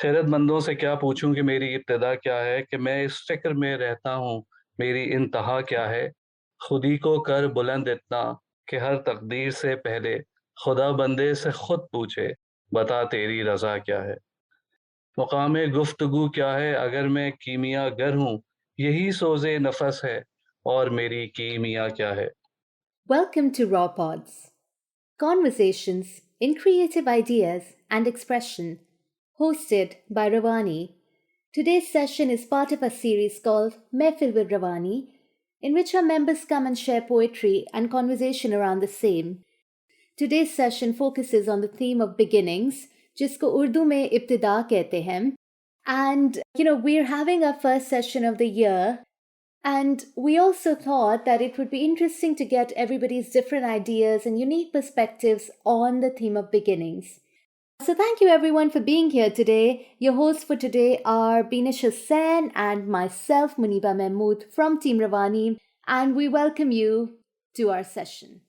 खैरतमंदों से क्या पूछूं कि मेरी इब्तिदा क्या है, कि मैं इस फिक्र में रहता हूँ मेरी इंतहा क्या है। खुदी को कर बुलंद इतना कि हर तकदीर से पहले खुदा बंदे से खुद पूछे, बता तेरी रज़ा क्या है। मुकामे गुफ्तगू क्या है अगर मैं कीमिया गर हूँ, यही सोज़े नफस है और मेरी कीमिया क्या है। Welcome to RawPods, conversations in creative ideas and expression, hosted by Rawanee. Today's session is part of a series called Mehfil with Rawanee, in which our members come and share poetry and conversation around the same. Today's session focuses on the theme of beginnings, जिसको उर्दू में इब्तिदा कहते हैं. And, we're having our first session of the year. And we also thought that it would be interesting to get everybody's different ideas and unique perspectives on the theme of beginnings. So thank you everyone for being here today. Your hosts for today are Beenish, Hussain and myself, Muniba Mahmud from Team Rawanee, and we welcome you to our session.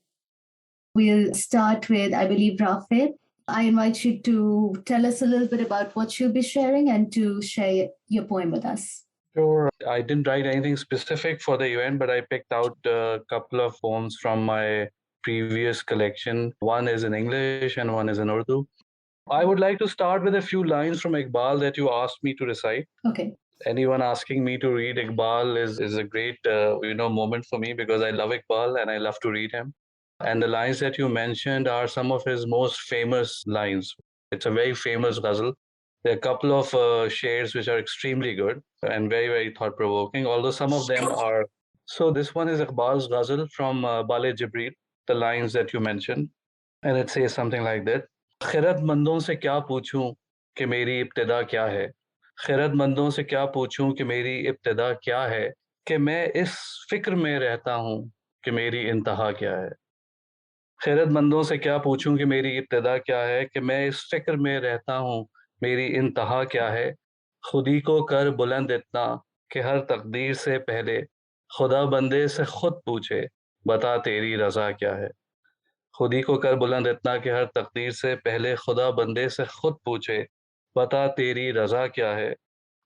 We'll start with, I believe, Rafey. I invite you to tell us a little bit about what you'll be sharing and to share your poem with us. Sure. I didn't write anything specific for the event, but I picked out a couple of poems from my previous collection. One is in English and one is in Urdu. I would like to start with a few lines from Iqbal that you asked me to recite. Okay. Anyone asking me to read Iqbal is a great moment for me because I love Iqbal and I love to read him. And the lines that you mentioned are some of his most famous lines. It's a very famous ghazal. There are a couple of shares which are extremely good and very, very thought-provoking, although some of them are. So this one is Iqbal's ghazal from Bale Jibreel, the lines that you mentioned. And it says something like that. खिरतमंदों से क्या पूछूं कि मेरी इब्तिदा क्या है। खिरतमंदों से क्या पूछूं कि मेरी इब्तिदा क्या है, कि मैं इस फिक्र में रहता हूँ कि मेरी इंतहा क्या है। खैरतमंदों से क्या पूछूं कि मेरी इब्तिदा क्या है, कि मैं इस फिक्र में रहता हूँ मेरी इंतहा क्या है। खुदी को कर बुलंद इतना कि हर तकदीर से पहले खुदा बंदे से खुद पूछे, बता तेरी रज़ा क्या है। खुदी को कर बुलंद इतना कि हर तकदीर से पहले खुदा बंदे से खुद पूछे, बता तेरी रज़ा क्या है।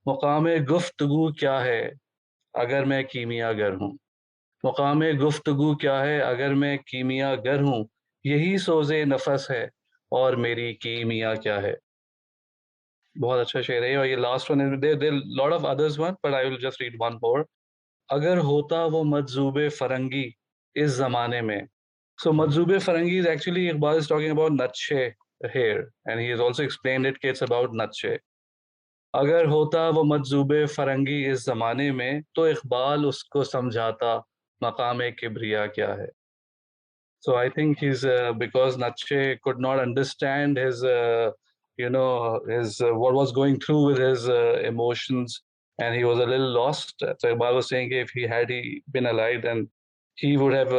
मुकामे गुफ्तगू क्या है अगर मैं कीमियागर हूँ। मुकामे गुफ्तगू क्या है अगर मैं कीमिया गर हूँ, यही सोज़े नफस है और मेरी कीमिया क्या है। बहुत अच्छा शेर है। और ये last one is there lot of others one but I will just read one more. अगर होता वो मजजूबे फरंगी इस जमाने में। सो मजजूबे फरंगी is actually Iqbal is talking about नक्शे here and he has also explained it कि it's about नक्शे। अगर होता वो मजजूबे फरंगी इस जमाने में, तो इकबाल उसको समझाता मकाम किब्रिया क्या है। So I think he's because Nache could not understand his, his what was going through with his emotions, and he was a little lost. So Iqbal was saying if he been alive, then he would have,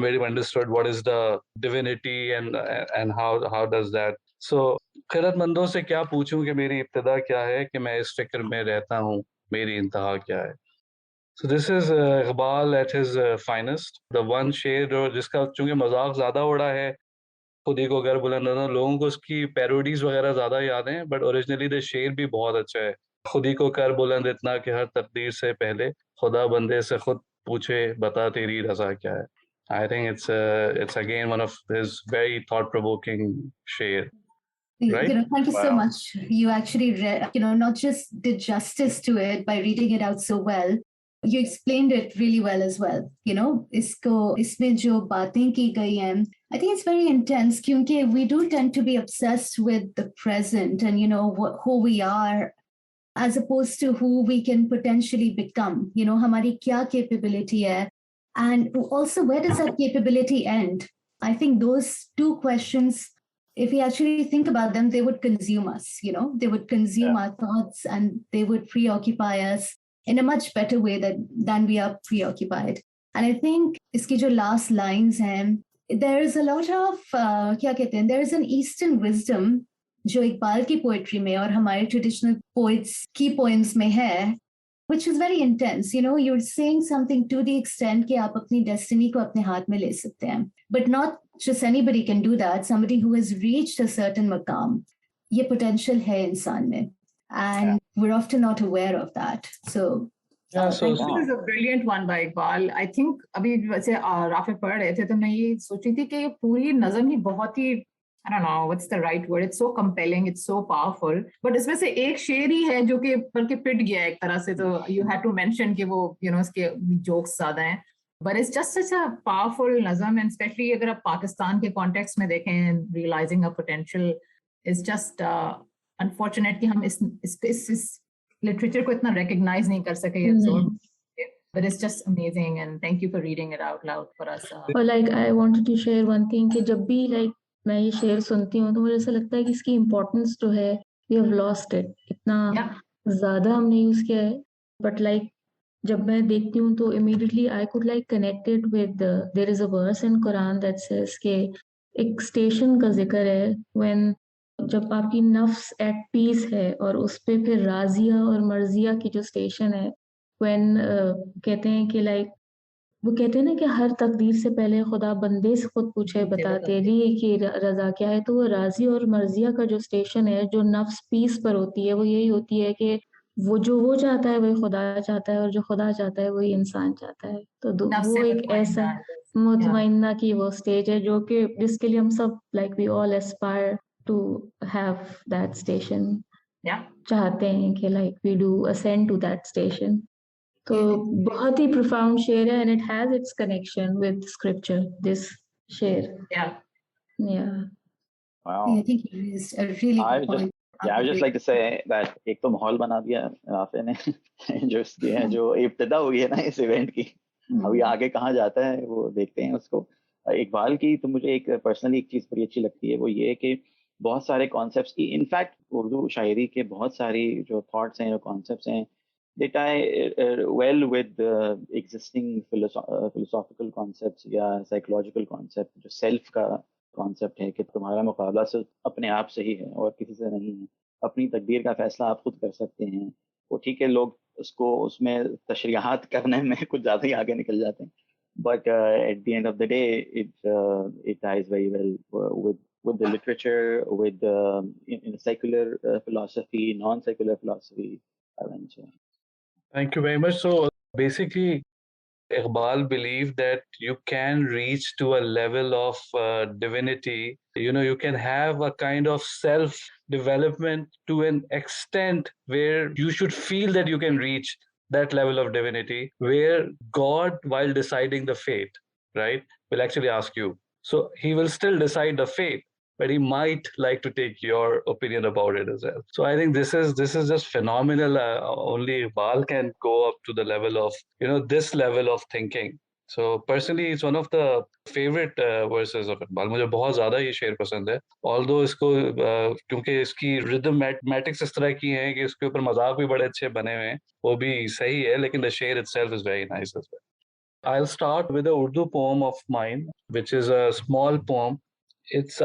made him understood what is the divinity and how does that. So खैरतमंदों से क्या पूछूं कि मेरी इब्तिदा क्या है, कि मैं इस फिक्र में रहता हूँ मेरी इंतहा क्या है। So this is Iqbal at his finest. The one शेर जो जिसका चूंकि मजाक ज्यादा उड़ा है, खुदी को घर बुलंद होना, लोगों को उसकी पैरोडीज वगैरह ज्यादा याद हैं, बट ओरिजिनली द शेर भी बहुत अच्छा है। खुदी को कर बुलंद इतना कि हर तकदीर से पहले खुदा बंदे से खुद पूछे, बता तेरी रजा क्या है। I think it's again one of his very thought-provoking शेर, right? Thank you so much. You actually read, not just did justice to it by reading it out so well, you explained it really well as well. इसमें जो बातें की गई हैं, I think it's very intense क्योंकि we do tend to be obsessed with the present and who we are as opposed to who we can potentially become. हमारी क्या capability है, and also where does that capability end? I think those two questions, if we actually think about them, they would consume us. They would consume our thoughts and they would preoccupy us in a much better way than we are preoccupied. And I think iski jo last lines hain, there is a lot of there is an Eastern wisdom जो इकबाल की poetry में और हमारे traditional poets की poems में है, which is very intense. You're saying something to the extent कि आप अपनी destiny को अपने हाथ में ले सकते हैं, but not just anybody can do that. Somebody who has reached a certain मकाम, ये potential है इंसान में. and we're often not aware of that. So Yeah, thank This you. is a brilliant one by Iqbal. I think अभी वैसे Rafe पढ़ रहे थे तो मैं ये सोच रही थी कि ये पूरी नज़म ही बहुत ही I don't know what's the right word. It's so compelling. It's so powerful. But इसमें से एक शेर ही है जो कि बल्कि पिट गया एक तरह से तो you had to mention कि वो इसके jokes ज़्यादा हैं. But it's just such a powerful nazam, and especially अगर आप पाकिस्तान के context में देखें, realizing a potential is just unfortunate कि हम इस literature को इतना recognize नहीं कर सके, absorb. But it's just amazing, and thank you for reading it out loud for us. Or like I wanted to share one thing कि जब भी like मैं ये शेर सुनती हूँ तो मुझे ऐसा लगता है कि इसकी importance जो है we have lost it. इतना ज़्यादा हमने यूज़ किया है. But like जब मैं देखती हूँ तो immediately I could like connect it with there is a verse in Quran that says कि एक स्टेशन का जिक्र है when जब आपकी नफ्स at peace है और उस पे फिर राजिया और मर्जिया की जो स्टेशन है when कहते हैं कि like वो कहते हैं ना कि हर तकदीर से पहले खुदा बंदे से खुद पूछे बता तेरी कि रजा क्या है, तो वो राजी और मर्जिया का जो स्टेशन है जो नफ्स पीस पर होती है वो यही होती है कि वो चाहता है वही खुदा चाहता है और जो खुदा चाहता है वही इंसान चाहता है. तो वो एक ऐसा मुतमइन्ना की वो स्टेज है जो कि जिसके लिए हम सब like we all aspire to have that station. चाहते हैं कि like we do ascend to that station. तो बहुत ही profound शेर है and it has its connection with scripture, this शेर. Yeah. Wow. I think you raised a really good point. I would just like to say that एक तो माहौल बना दिया राफे ने जो इब्तिदा हुई है ना इस इवेंट की. अभी आगे कहाँ जाता है वो देखते हैं उसको. इकबाल की तो मुझे एक पर्सनली एक चीज़ बड़ी अच्छी लगती है वो ये कि बहुत सारे कॉन्सेप्ट्स की इनफैक्ट उर्दू शायरी के बहुत सारी जो थॉट्स हैं जो कॉन्सेप्ट्स हैं they tie well with existing philosophical concepts या psychological concept जो self का concept है कि तुम्हारा मुकाबला सिर्फ अपने आप से ही है और किसी से नहीं है. अपनी तकदीर का फैसला आप खुद कर सकते हैं. वो ठीक है लोग उसको उसमें तशरीहात करने में कुछ ज़्यादा ही आगे निकल जाते हैं. But at the end of the day it ties very well with the literature, with in secular philosophy, non-secular philosophy and so on. Thank you very much. So basically, Iqbal believed that you can reach to a level of divinity. You can have a kind of self-development to an extent where you should feel that you can reach that level of divinity, where God, while deciding the fate, right, will actually ask you. So he will still decide the fate, but he might like to take your opinion about it as well. So I think this is just phenomenal. Only Iqbal can go up to the level of this level of thinking. So personally, it's one of the favorite verses of Iqbal. मुझे बहुत ज़्यादा ये शेर पसंद है. Although इसको क्योंकि इसकी rhythm mathematics इस तरह की हैं कि इसके ऊपर मजाक भी बड़े अच्छे बने हुए हैं, वो भी सही है. लेकिन the शेर itself is very nice as well. I'll start with a Urdu poem of mine, which is a small poem. It's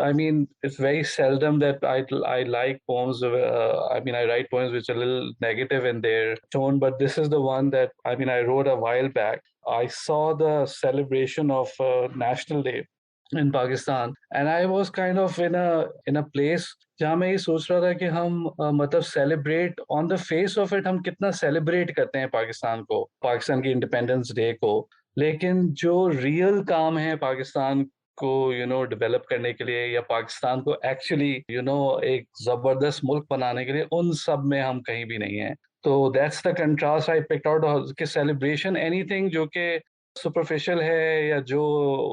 very seldom that I like poems. I write poems which are a little negative in their tone, but this is the one that I wrote a while back. I saw the celebration of National Day in Pakistan, and I was kind of in a place जहाँ मैं ये सोच रहा था कि हम मतलब celebrate on the face of it हम कितना सेलिब्रेट करते हैं पाकिस्तान को, पाकिस्तान की इंडिपेंडेंस डे को, लेकिन जो रियल काम है पाकिस्तान को डेवलप करने के लिए या पाकिस्तान को एक्चुअली एक जबरदस्त मुल्क बनाने के लिए उन सब में हम कहीं भी नहीं हैं. तो that's the contrast I picked out कि सेलिब्रेशन एनीथिंग जो कि सुपरफिशियल है या जो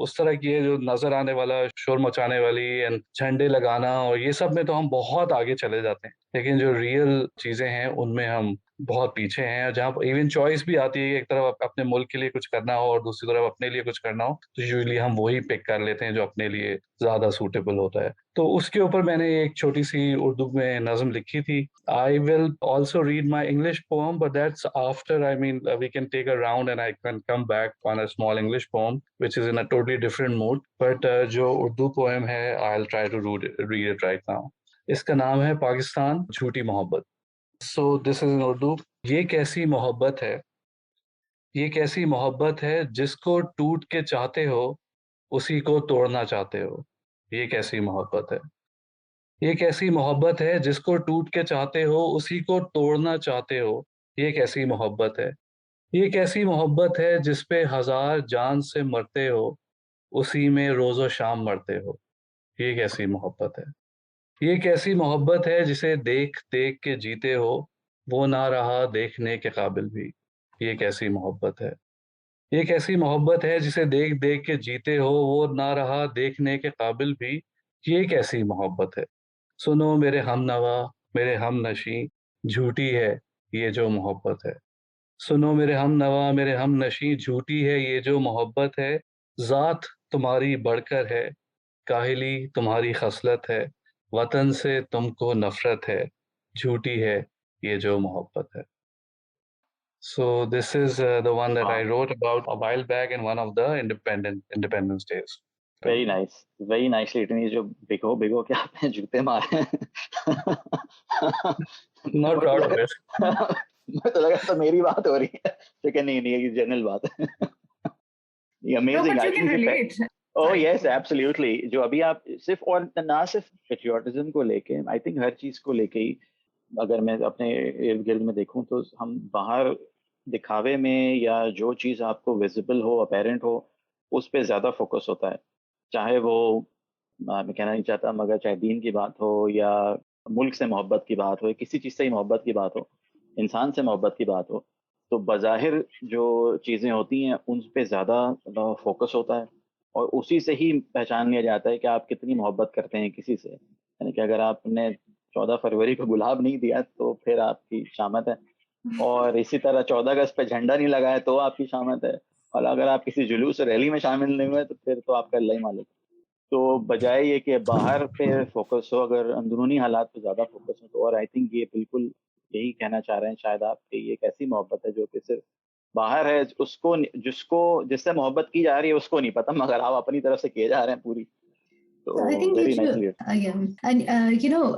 उस तरह की है जो नजर आने वाला शोर मचाने वाली एंड झंडे लगाना और ये सब में तो हम बहुत आगे चले जाते हैं, लेकिन जो रियल चीजें हैं उनमें हम बहुत पीछे हैं. जहाँ इवन चॉइस भी आती है, एक तरफ अपने मुल्क के लिए कुछ करना हो और दूसरी तरफ अपने लिए कुछ करना हो, तो यूजुअली हम वही पिक कर लेते हैं जो अपने लिए ज्यादा सूटेबल होता है. तो उसके ऊपर मैंने एक छोटी सी उर्दू में नज़म लिखी थी. I will also read my English poem, but that's after we can take a round and I can come back on a small English poem which is in a totally different mood. But जो Urdu poem है I will try to read it right now. इसका नाम है पाकिस्तान झूठी मोहब्बत. So this is in Urdu. ये कैसी मोहब्बत है, ये कैसी मोहब्बत है जिसको टूट के चाहते हो उसी को तोड़ना चाहते हो. ये कैसी मोहब्बत है. ये कैसी मोहब्बत है जिसको टूट के चाहते हो उसी को तोड़ना चाहते हो, ये कैसी मोहब्बत है। ये कैसी मोहब्बत है जिस पे हजार जान से मरते हो, उसी में रोज़ो शाम मरते हो, ये कैसी मोहब्बत है। ये कैसी मोहब्बत है जिसे देख देख के जीते हो, वो ना रहा देखने के काबिल भी, ये कैसी मोहब्बत है। ये कैसी मोहब्बत है जिसे देख देख के जीते हो, वो ना रहा देखने के काबिल भी, ये कैसी मोहब्बत है। सुनो मेरे हमनवा, मेरे हमनशी, झूठी है ये जो मोहब्बत है। सुनो मेरे हमनवा, मेरे हमनशी, झूठी है ये जो मोहब्बत है। ज़ात तुम्हारी बढ़कर है, काहिली तुम्हारी खसलत है, वतन से तुमको नफरत है, झूठी है ये जो मोहब्बत है। So this is the one that I Wow. wrote about a while back in one of the Independence Days. Very nice, very nicely written. ये जो भिगो भिगो के आपने जूते मारे हैं। Not proud of it. मैं तो लगा तो मेरी बात हो रही है, लेकिन नहीं नहीं, ये जनरल बात है। ये No, amazing. but I you can think relate. Oh yes absolutely. जो अभी आप सिर्फ और ना सिर्फ पेट्रियोटिज्म को लेके, आई थिंक हर चीज को लेके ही अगर मैं अपने इर्द गिर्द में देखूं तो हम बाहर दिखावे में या जो चीज़ आपको विजिबल हो, अपेरेंट हो, उस पर ज़्यादा फोकस होता है। चाहे वो मैं कहना नहीं चाहता, मगर चाहे दीन की बात हो या मुल्क से मोहब्बत की बात हो या किसी चीज़ से ही मोहब्बत की बात हो, इंसान से मोहब्बत की बात हो, तो बज़ाहिर जो चीज़ें होती हैं उन पे ज़्यादा फोकस होता है और उसी से ही पहचान लिया जाता है कि आप कितनी मोहब्बत करते हैं किसी से। यानी कि अगर आपने 14 फरवरी को गुलाब नहीं दिया तो फिर आपकी शामत है, और इसी तरह 14 अगस्त पे झंडा नहीं लगाया तो आपकी शामत है, और अगर आप किसी जुलूस रैली में शामिल नहीं हुए तो फिर तो आपका अल्लाह ही मालिक। तो बजाय ये कि बाहर पे फोकस हो, अगर अंदरूनी हालात पे ज़्यादा फोकस हो, तो और आई थिंक ये बिल्कुल यही कहना चाह रहे हैं शायद आप कि ये एक ऐसी मोहब्बत है जो कि सिर्फ बाहर है, उसको जिसको जिससे मोहब्बत की जा रही है उसको नहीं पता, मगर आप अपनी तरफ से किए जा रहे हैं पूरी। I तो think very you nicely. yeah, and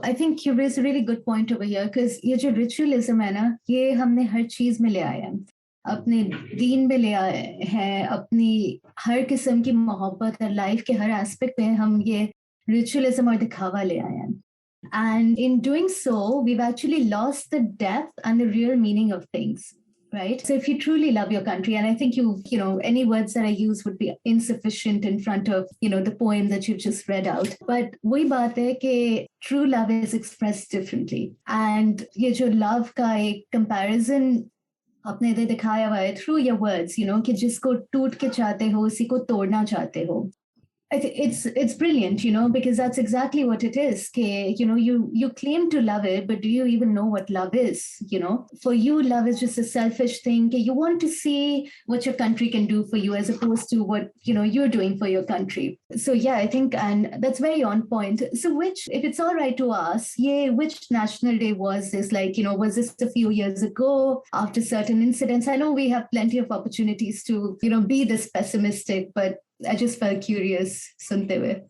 I think you raise a really good point over here because ये जो ritualism है ना, ये हमने हर चीज में ले आए हैं, अपने दीन में ले आए हैं, अपनी हर किस्म की मोहब्बत और लाइफ के हर एस्पेक्ट में हम ये ritualism और दिखावा ले आए हैं. And in doing so, we've actually lost the depth and the real meaning of things. Right. So if you truly love your country, and I think any words that I use would be insufficient in front of, the poem that you've just read out. But वही बात है कि true love is expressed differently. And ये जो love का एक comparison आपने दे दिखाया हुआ है through your words, कि जिसको टूट के चाहते हो उसी को तोड़ना चाहते हो. I think it's brilliant, because that's exactly what it is. You claim to love it, but do you even know what love is? For you, love is just a selfish thing. You want to see what your country can do for you, as opposed to what you're doing for your country. So yeah, I think, and that's very on point. So if it's all right to ask, which National Day was this? Was this a few years ago after certain incidents? I know we have plenty of opportunities to be this pessimistic, but I just felt curious, sunte hue.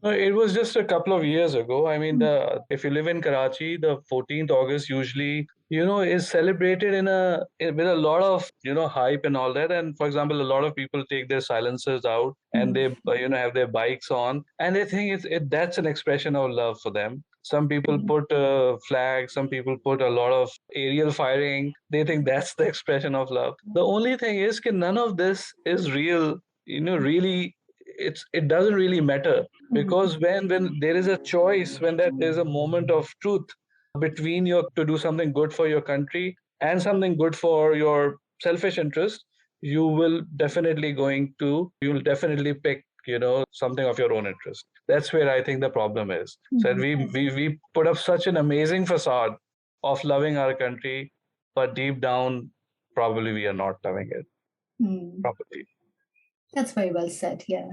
It was just a couple of years ago. I mean, if you live in Karachi, the 14th August usually, is celebrated with a lot of, hype and all that. And for example, a lot of people take their silencers out and they, have their bikes on, and they think that's an expression of love for them. Some people put flags, some people put a lot of aerial firing. They think that's the expression of love. The only thing is that none of this is real, really. It doesn't really matter, because when there is a choice, when there's a moment of truth between to do something good for your country and something good for your selfish interest, you will definitely pick something of your own interest. That's where I think the problem is. So we put up such an amazing facade of loving our country, but deep down probably we are not loving it properly. That's very well said. Yeah.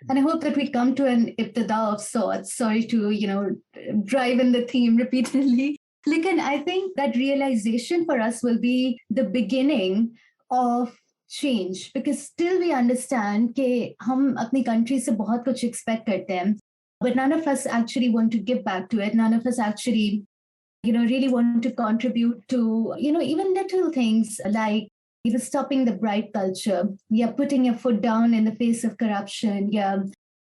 And I hope that we come to an Ibtida of sorts. Sorry to, drive in the theme repeatedly. Lekin I think that realization for us will be the beginning of change, because still we understand that hum apni country se bahut kuch expect karte hain, but none of us actually want to give back to it. None of us actually, really want to contribute to, even little things like stopping the bribe culture, putting your foot down in the face of corruption,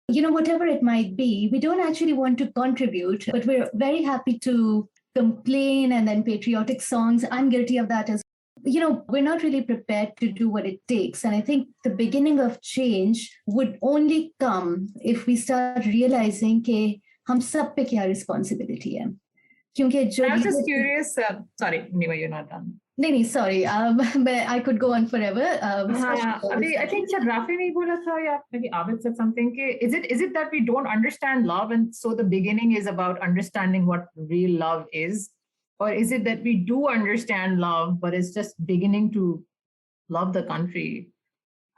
whatever it might be, we don't actually want to contribute, but we're very happy to complain and then patriotic songs. I'm guilty of that as we're not really prepared to do what it takes. And I think the beginning of change would only come if we start realizing कि हम सब पे क्या responsibility है. क्योंकि I'm just curious. Sorry, Muniba, you're not done. No, sorry. I could go on forever. I think Rafey ne bola tha, ya maybe Abid said something. Is it that we don't understand love, and so the beginning is about understanding what real love is, or is it that we do understand love, but it's just beginning to love the country?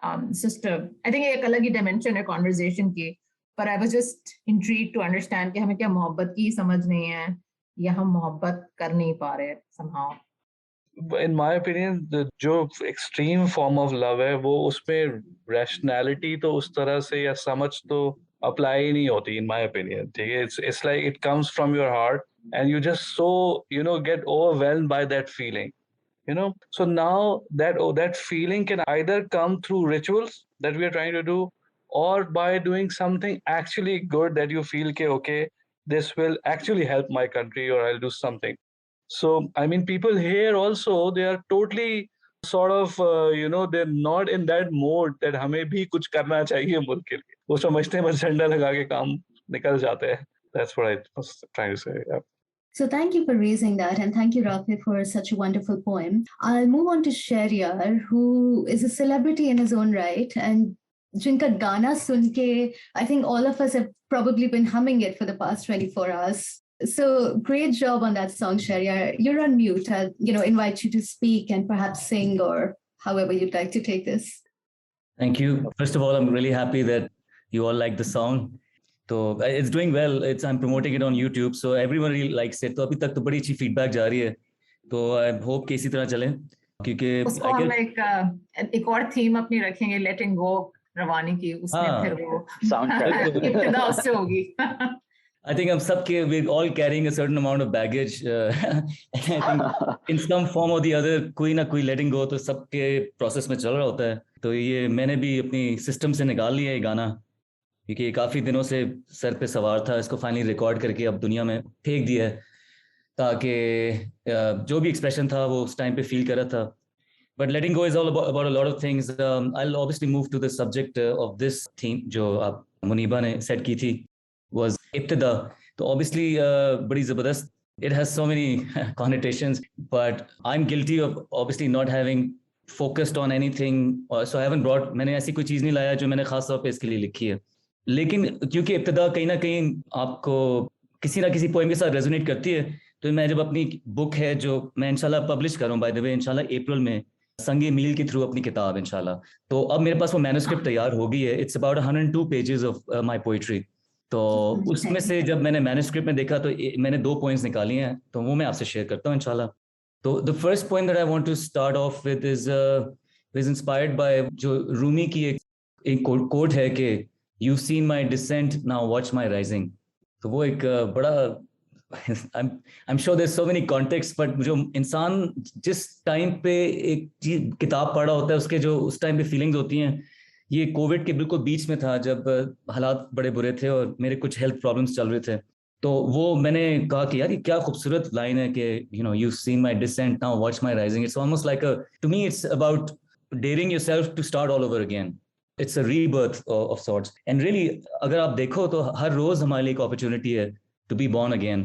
It's just I think एक अलग ही dimension है conversation की, but I was just intrigued to understand कि हमें क्या मोहब्बत की समझ नहीं है, या हम मोहब्बत कर नहीं पा रहे somehow. In my opinion, the जो extreme form of love है वो उसमें rationality तो उस तरह से या समझ तो apply ही नहीं होती, in my opinion. ठीक है, it's like it comes from your heart and you just so get overwhelmed by that feeling. So now that feeling can either come through rituals that we are trying to do, or by doing something actually good that you feel okay, this will actually help my country, or I'll do something. So, I mean, people here also, they are totally sort of, they're not in that mode that हमें भी कुछ करना चाहिए मुल्क के लिए. वो समझते हैं बस झंडा लगा के काम निकल जाते हैं. That's what I was trying to say. Yeah. So thank you for raising that, and thank you, Rafey, for such a wonderful poem. I'll move on to Shaheryar, who is a celebrity in his own right, and jinka gana sunke, I think all of us have probably been humming it for the past 24 hours. So great job on that song, Shaheryar. You're on mute. I'll, invite you to speak and perhaps sing, or however you'd like to take this. Thank you. First of all, I'm really happy that you all like the song. So it's doing well. I'm promoting it on YouTube, so everyone really likes it. तो अभी तक तो बड़ी अच्छी feedback जा रही है. तो I hope कि इसी तरह चले. क्योंकि उसको हम एक और theme अपनी रखेंगे, letting go रवानी की. उसमें फिर वो soundtrack इब्तिदा उससे होगी. I think we're all carrying a certain amount of baggage. I think in some form or the other, कोई ना कोई letting go तो सबके process में चल रहा होता है. तो ये मैंने भी अपनी system से निकाल लिया ये गाना, क्योंकि काफ़ी दिनों से सर पे सवार था. इसको फाइनली रिकॉर्ड करके अब दुनिया में फेंक दिया है, ताकि जो भी एक्सप्रेशन था वो उस टाइम पे फील कर रहा था. But letting go is all about a lot of things. I'll obviously move to the subject of this theme जो आप मुनीबा ने सेट की थी, was Ibtida. So obviously बड़ी ज़बरदस्त. It has so many connotations, but I'm guilty of obviously not having focused on anything. So I haven't brought, मैंने ऐसी कोई चीज़ नहीं लाया जो मैंने खास तौर पे इसके लिए लिखी है. लेकिन क्योंकि इब्तिदा कहीं ना कहीं आपको किसी ना किसी पोएम के साथ रेजोनेट करती है, तो मैं जब अपनी बुक है जो मैं इंशाल्लाह पब्लिश करूँ, बाय द वे इंशाल्लाह अप्रैल में संगे मील के थ्रू अपनी किताब इंशाल्लाह, तो अब मेरे पास वो मैन्युस्क्रिप्ट तैयार हो गई है. It's about 102 pages of my poetry. तो उसमें से जब मैंने मैन्युस्क्रिप्ट में देखा तो मैंने 2 पॉइंट्स निकाली हैं, तो वो मैं आपसे शेयर करता हूँ इंशाल्लाह. तो the first point that I want to start off with is inspired by जो रूमी की एक कोट है कि You've seen my descent, now watch my rising. तो वो एक बड़ा I'm sure there's so many contexts, but जो इंसान जिस टाइम पे एक किताब पढ़ा होता है उसके जो उस टाइम पे फीलिंग्स होती हैं, ये कोविड के बिल्कुल बीच में था जब हालात बड़े बुरे थे और मेरे कुछ हेल्थ प्रॉब्लम्स चल रहे थे. तो वो मैंने कहा कि यार ये क्या खूबसूरत लाइन है कि you've seen my descent, now watch my rising. It's almost like to me it's about daring yourself to start all over again. It's a rebirth of sorts. And really, अगर आप देखो तो हर रोज हमारे लिए एक opportunity है to be born again.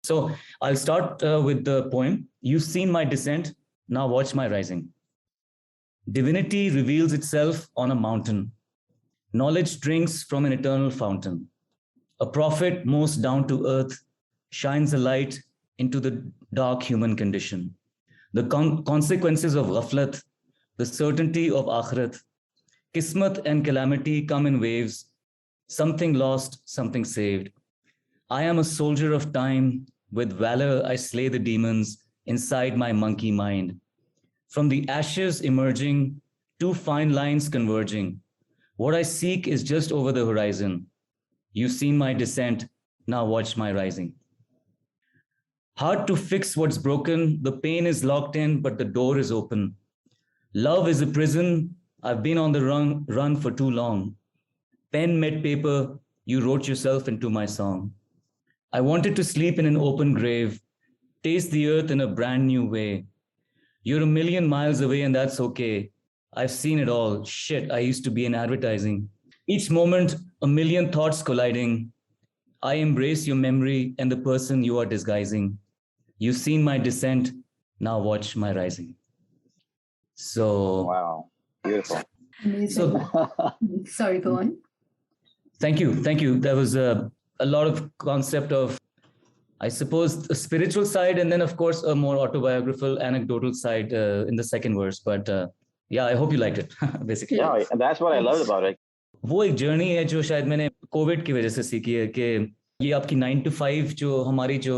So I'll start with the poem. You've seen my descent, now watch my rising. Divinity reveals itself on a mountain. Knowledge drinks from an eternal fountain. A prophet most down to earth shines a light into the dark human condition. The consequences of ghaflat, the certainty of akhirat, Kismat and calamity come in waves, something lost, something saved. I am a soldier of time, with valor I slay the demons inside my monkey mind. From the ashes emerging, 2 fine lines converging. What I seek is just over the horizon. You've seen my descent, now watch my rising. Hard to fix what's broken, the pain is locked in, but the door is open. Love is a prison, I've been on the run for too long. Pen met paper, you wrote yourself into my song. I wanted to sleep in an open grave, taste the earth in a brand new way. You're a million miles away and that's okay. I've seen it all. Shit, I used to be in advertising. Each moment, a million thoughts colliding. I embrace your memory and the person you are disguising. You've seen my descent, now watch my rising. So wow, beautiful. Amazing. So sorry, go on. Thank you. There was a lot of concept of, I suppose, the spiritual side, and then of course a more autobiographical, anecdotal side in the second verse. But yeah, I hope you liked it. Basically, yeah, that's what I loved about it. वो एक journey है जो शायद मैंने Covid की वजह से सीखी है कि ये आपकी 9 to 5 जो हमारी जो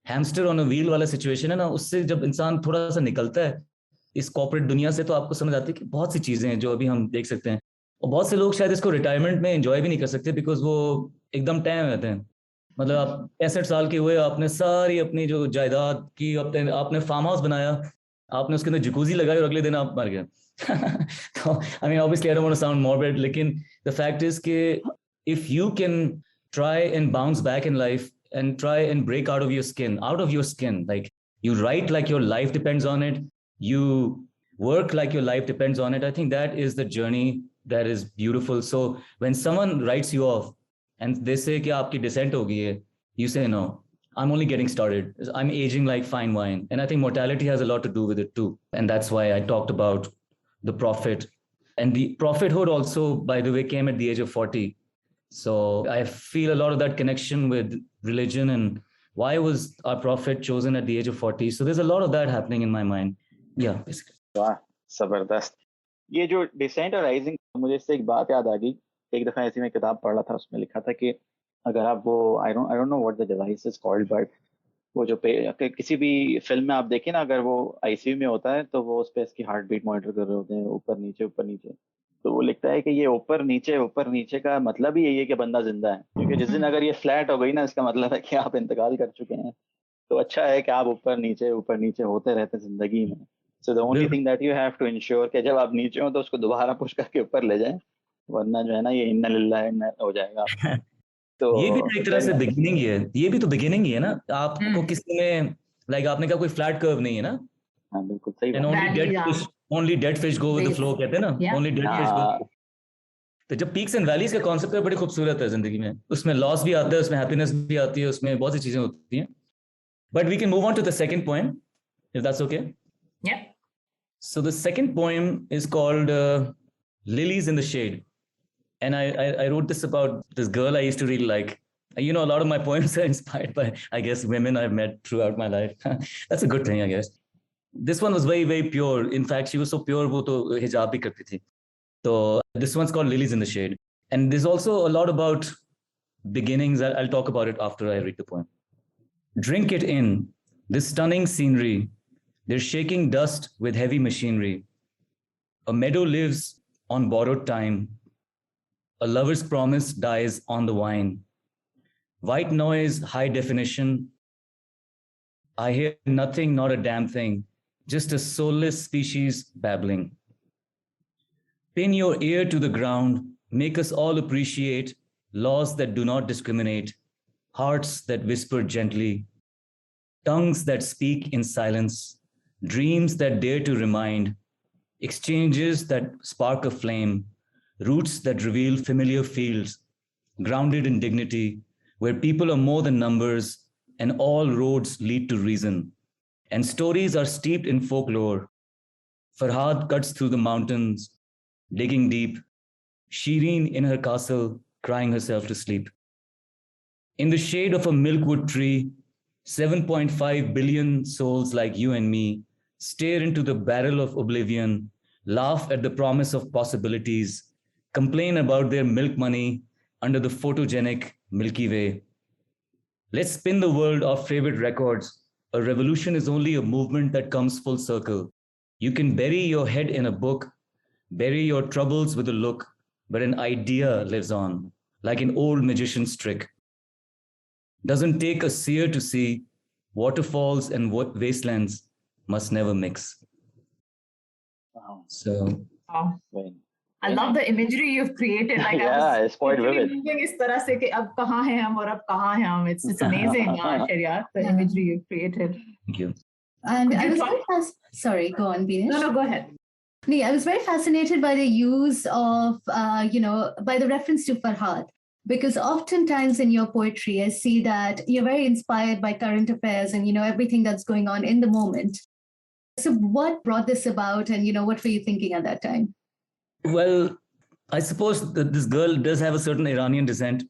हैमस्टर ऑन अ व्हील वाला सिचुएशन है ना, उससे जब इंसान थोड़ा सा निकलता है इस कॉर्पोरेट दुनिया से, तो आपको समझ आती है कि बहुत सी चीजें हैं जो अभी हम देख सकते हैं, और बहुत से लोग शायद इसको रिटायरमेंट में एंजॉय भी नहीं कर सकते बिकॉज वो एकदम टैम रहते हैं. मतलब आप 65 साल के हुए, आपने सारी अपनी जो जायदाद की, आपने फार्म हाउस बनाया, आपने उसके अंदर जकूजी लगाई और अगले दिन आप मर गए. तो I mean obviously I don't want to sound morbid, लेकिन द फैक्ट इज कि if you can try and bounce back in life and try and break out of your skin, like you write like your life depends on it, you work like your life depends on it. I think that is the journey that is beautiful. So when someone writes you off and they say कि आपकी descent हो गई है, you say no, I'm only getting started, I'm aging like fine wine. And I think mortality has a lot to do with it too, and that's why I talked about the prophet. And the prophethood also, by the way, came at the age of 40. So I feel a lot of that connection with religion and why was our prophet chosen at the age of 40. So there's a lot of that happening in my mind. Yeah, basically. वाह, जबरदस्त. ये जो decent और rising, मुझे इससे एक बात याद आ गई. एक दफा ऐसी मैं किताब पढ़ रहा था, उसमें लिखा था कि अगर आप वो I don't know what the device is called, but वो जो किसी भी फिल्म में आप देखें ना, अगर वो आईसीयू में होता है तो वो उस पर इसकी हार्ट बीट मॉनिटर कर रहे होते हैं, ऊपर नीचे. तो वो लिखता है कि ये ऊपर नीचे का मतलब ही यही है कि बंदा जिंदा है, क्योंकि जिस दिन अगर ये फ्लैट हो गई ना, इसका मतलब है कि आप इंतकाल कर चुके हैं. तो अच्छा है कि आप ऊपर नीचे होते रहते हैं जिंदगी में. So the only thing that you have to ensure कि जब आप नीचे हो तो उसको दोबारा पुश करके ऊपर ले जाएं, वरना जो है ना ये इन्ना लिल्लाह हो जाएगा. तो ये भी तो एक तरह से बिगिनिंग ही है, ये भी तो बिगिनिंग ही है ना. आपको किसी में लाइक आपने कहा कोई फ्लैट कर्व नहीं है ना. हाँ बिल्कुल सही. And only dead fish go with the flow कहते हैं ना. Only dead fish go. तो जब पीक्स एंड वैलीज का कॉन्सेप्ट है, बड़ी खूबसूरत है जिंदगी में. उसमें लॉस भी आता है, उसमें हैप्पीनेस भी आती है, उसमें बहुत सी चीजें होती हैं. But we can move on to the second poem if that's okay. Yeah. So the second poem is called Lilies in the Shade. And I wrote this about this girl I used to really like. You know, a lot of my poems are inspired by, I guess, women I've met throughout my life. That's a good thing, I guess. This one was very, very pure. In fact, she was so pure, वो तो hijab भी करती थी. So this one's called Lilies in the Shade. And there's also a lot about beginnings. I'll talk about it after I read the poem. Drink it in, this stunning scenery. They're shaking dust with heavy machinery. A meadow lives on borrowed time. A lover's promise dies on the wine. White noise, high definition. I hear nothing, not a damn thing. Just a soulless species babbling. Pin your ear to the ground. Make us all appreciate laws that do not discriminate. Hearts that whisper gently. Tongues that speak in silence. Dreams that dare to remind, exchanges that spark a flame, roots that reveal familiar fields, grounded in dignity, where people are more than numbers and all roads lead to reason, and stories are steeped in folklore. Farhad cuts through the mountains, digging deep, Shireen in her castle, crying herself to sleep. In the shade of a milkwood tree, 7.5 billion souls like you and me stare into the barrel of oblivion, laugh at the promise of possibilities, complain about their milk money under the photogenic Milky Way. Let's spin the world of favorite records. A revolution is only a movement that comes full circle. You can bury your head in a book, bury your troubles with a look, but an idea lives on, like an old magician's trick. Doesn't take a seer to see waterfalls and wastelands must never mix. Wow. So, I love the imagery you've created. Like yeah, it's quite vivid. moving इस तरह से कि अब कहाँ हैं हम और अब कहाँ हैं हम. It's amazing, Shaheryar, the imagery you've created. Thank you. And I was sorry, go on, Beenish. No, go ahead. I was very fascinated by the use of, by the reference to Farhad, because oftentimes in your poetry, I see that you're very inspired by current affairs and, everything that's going on in the moment. So what brought this about and, what were you thinking at that time? Well, I suppose that this girl does have a certain Iranian descent,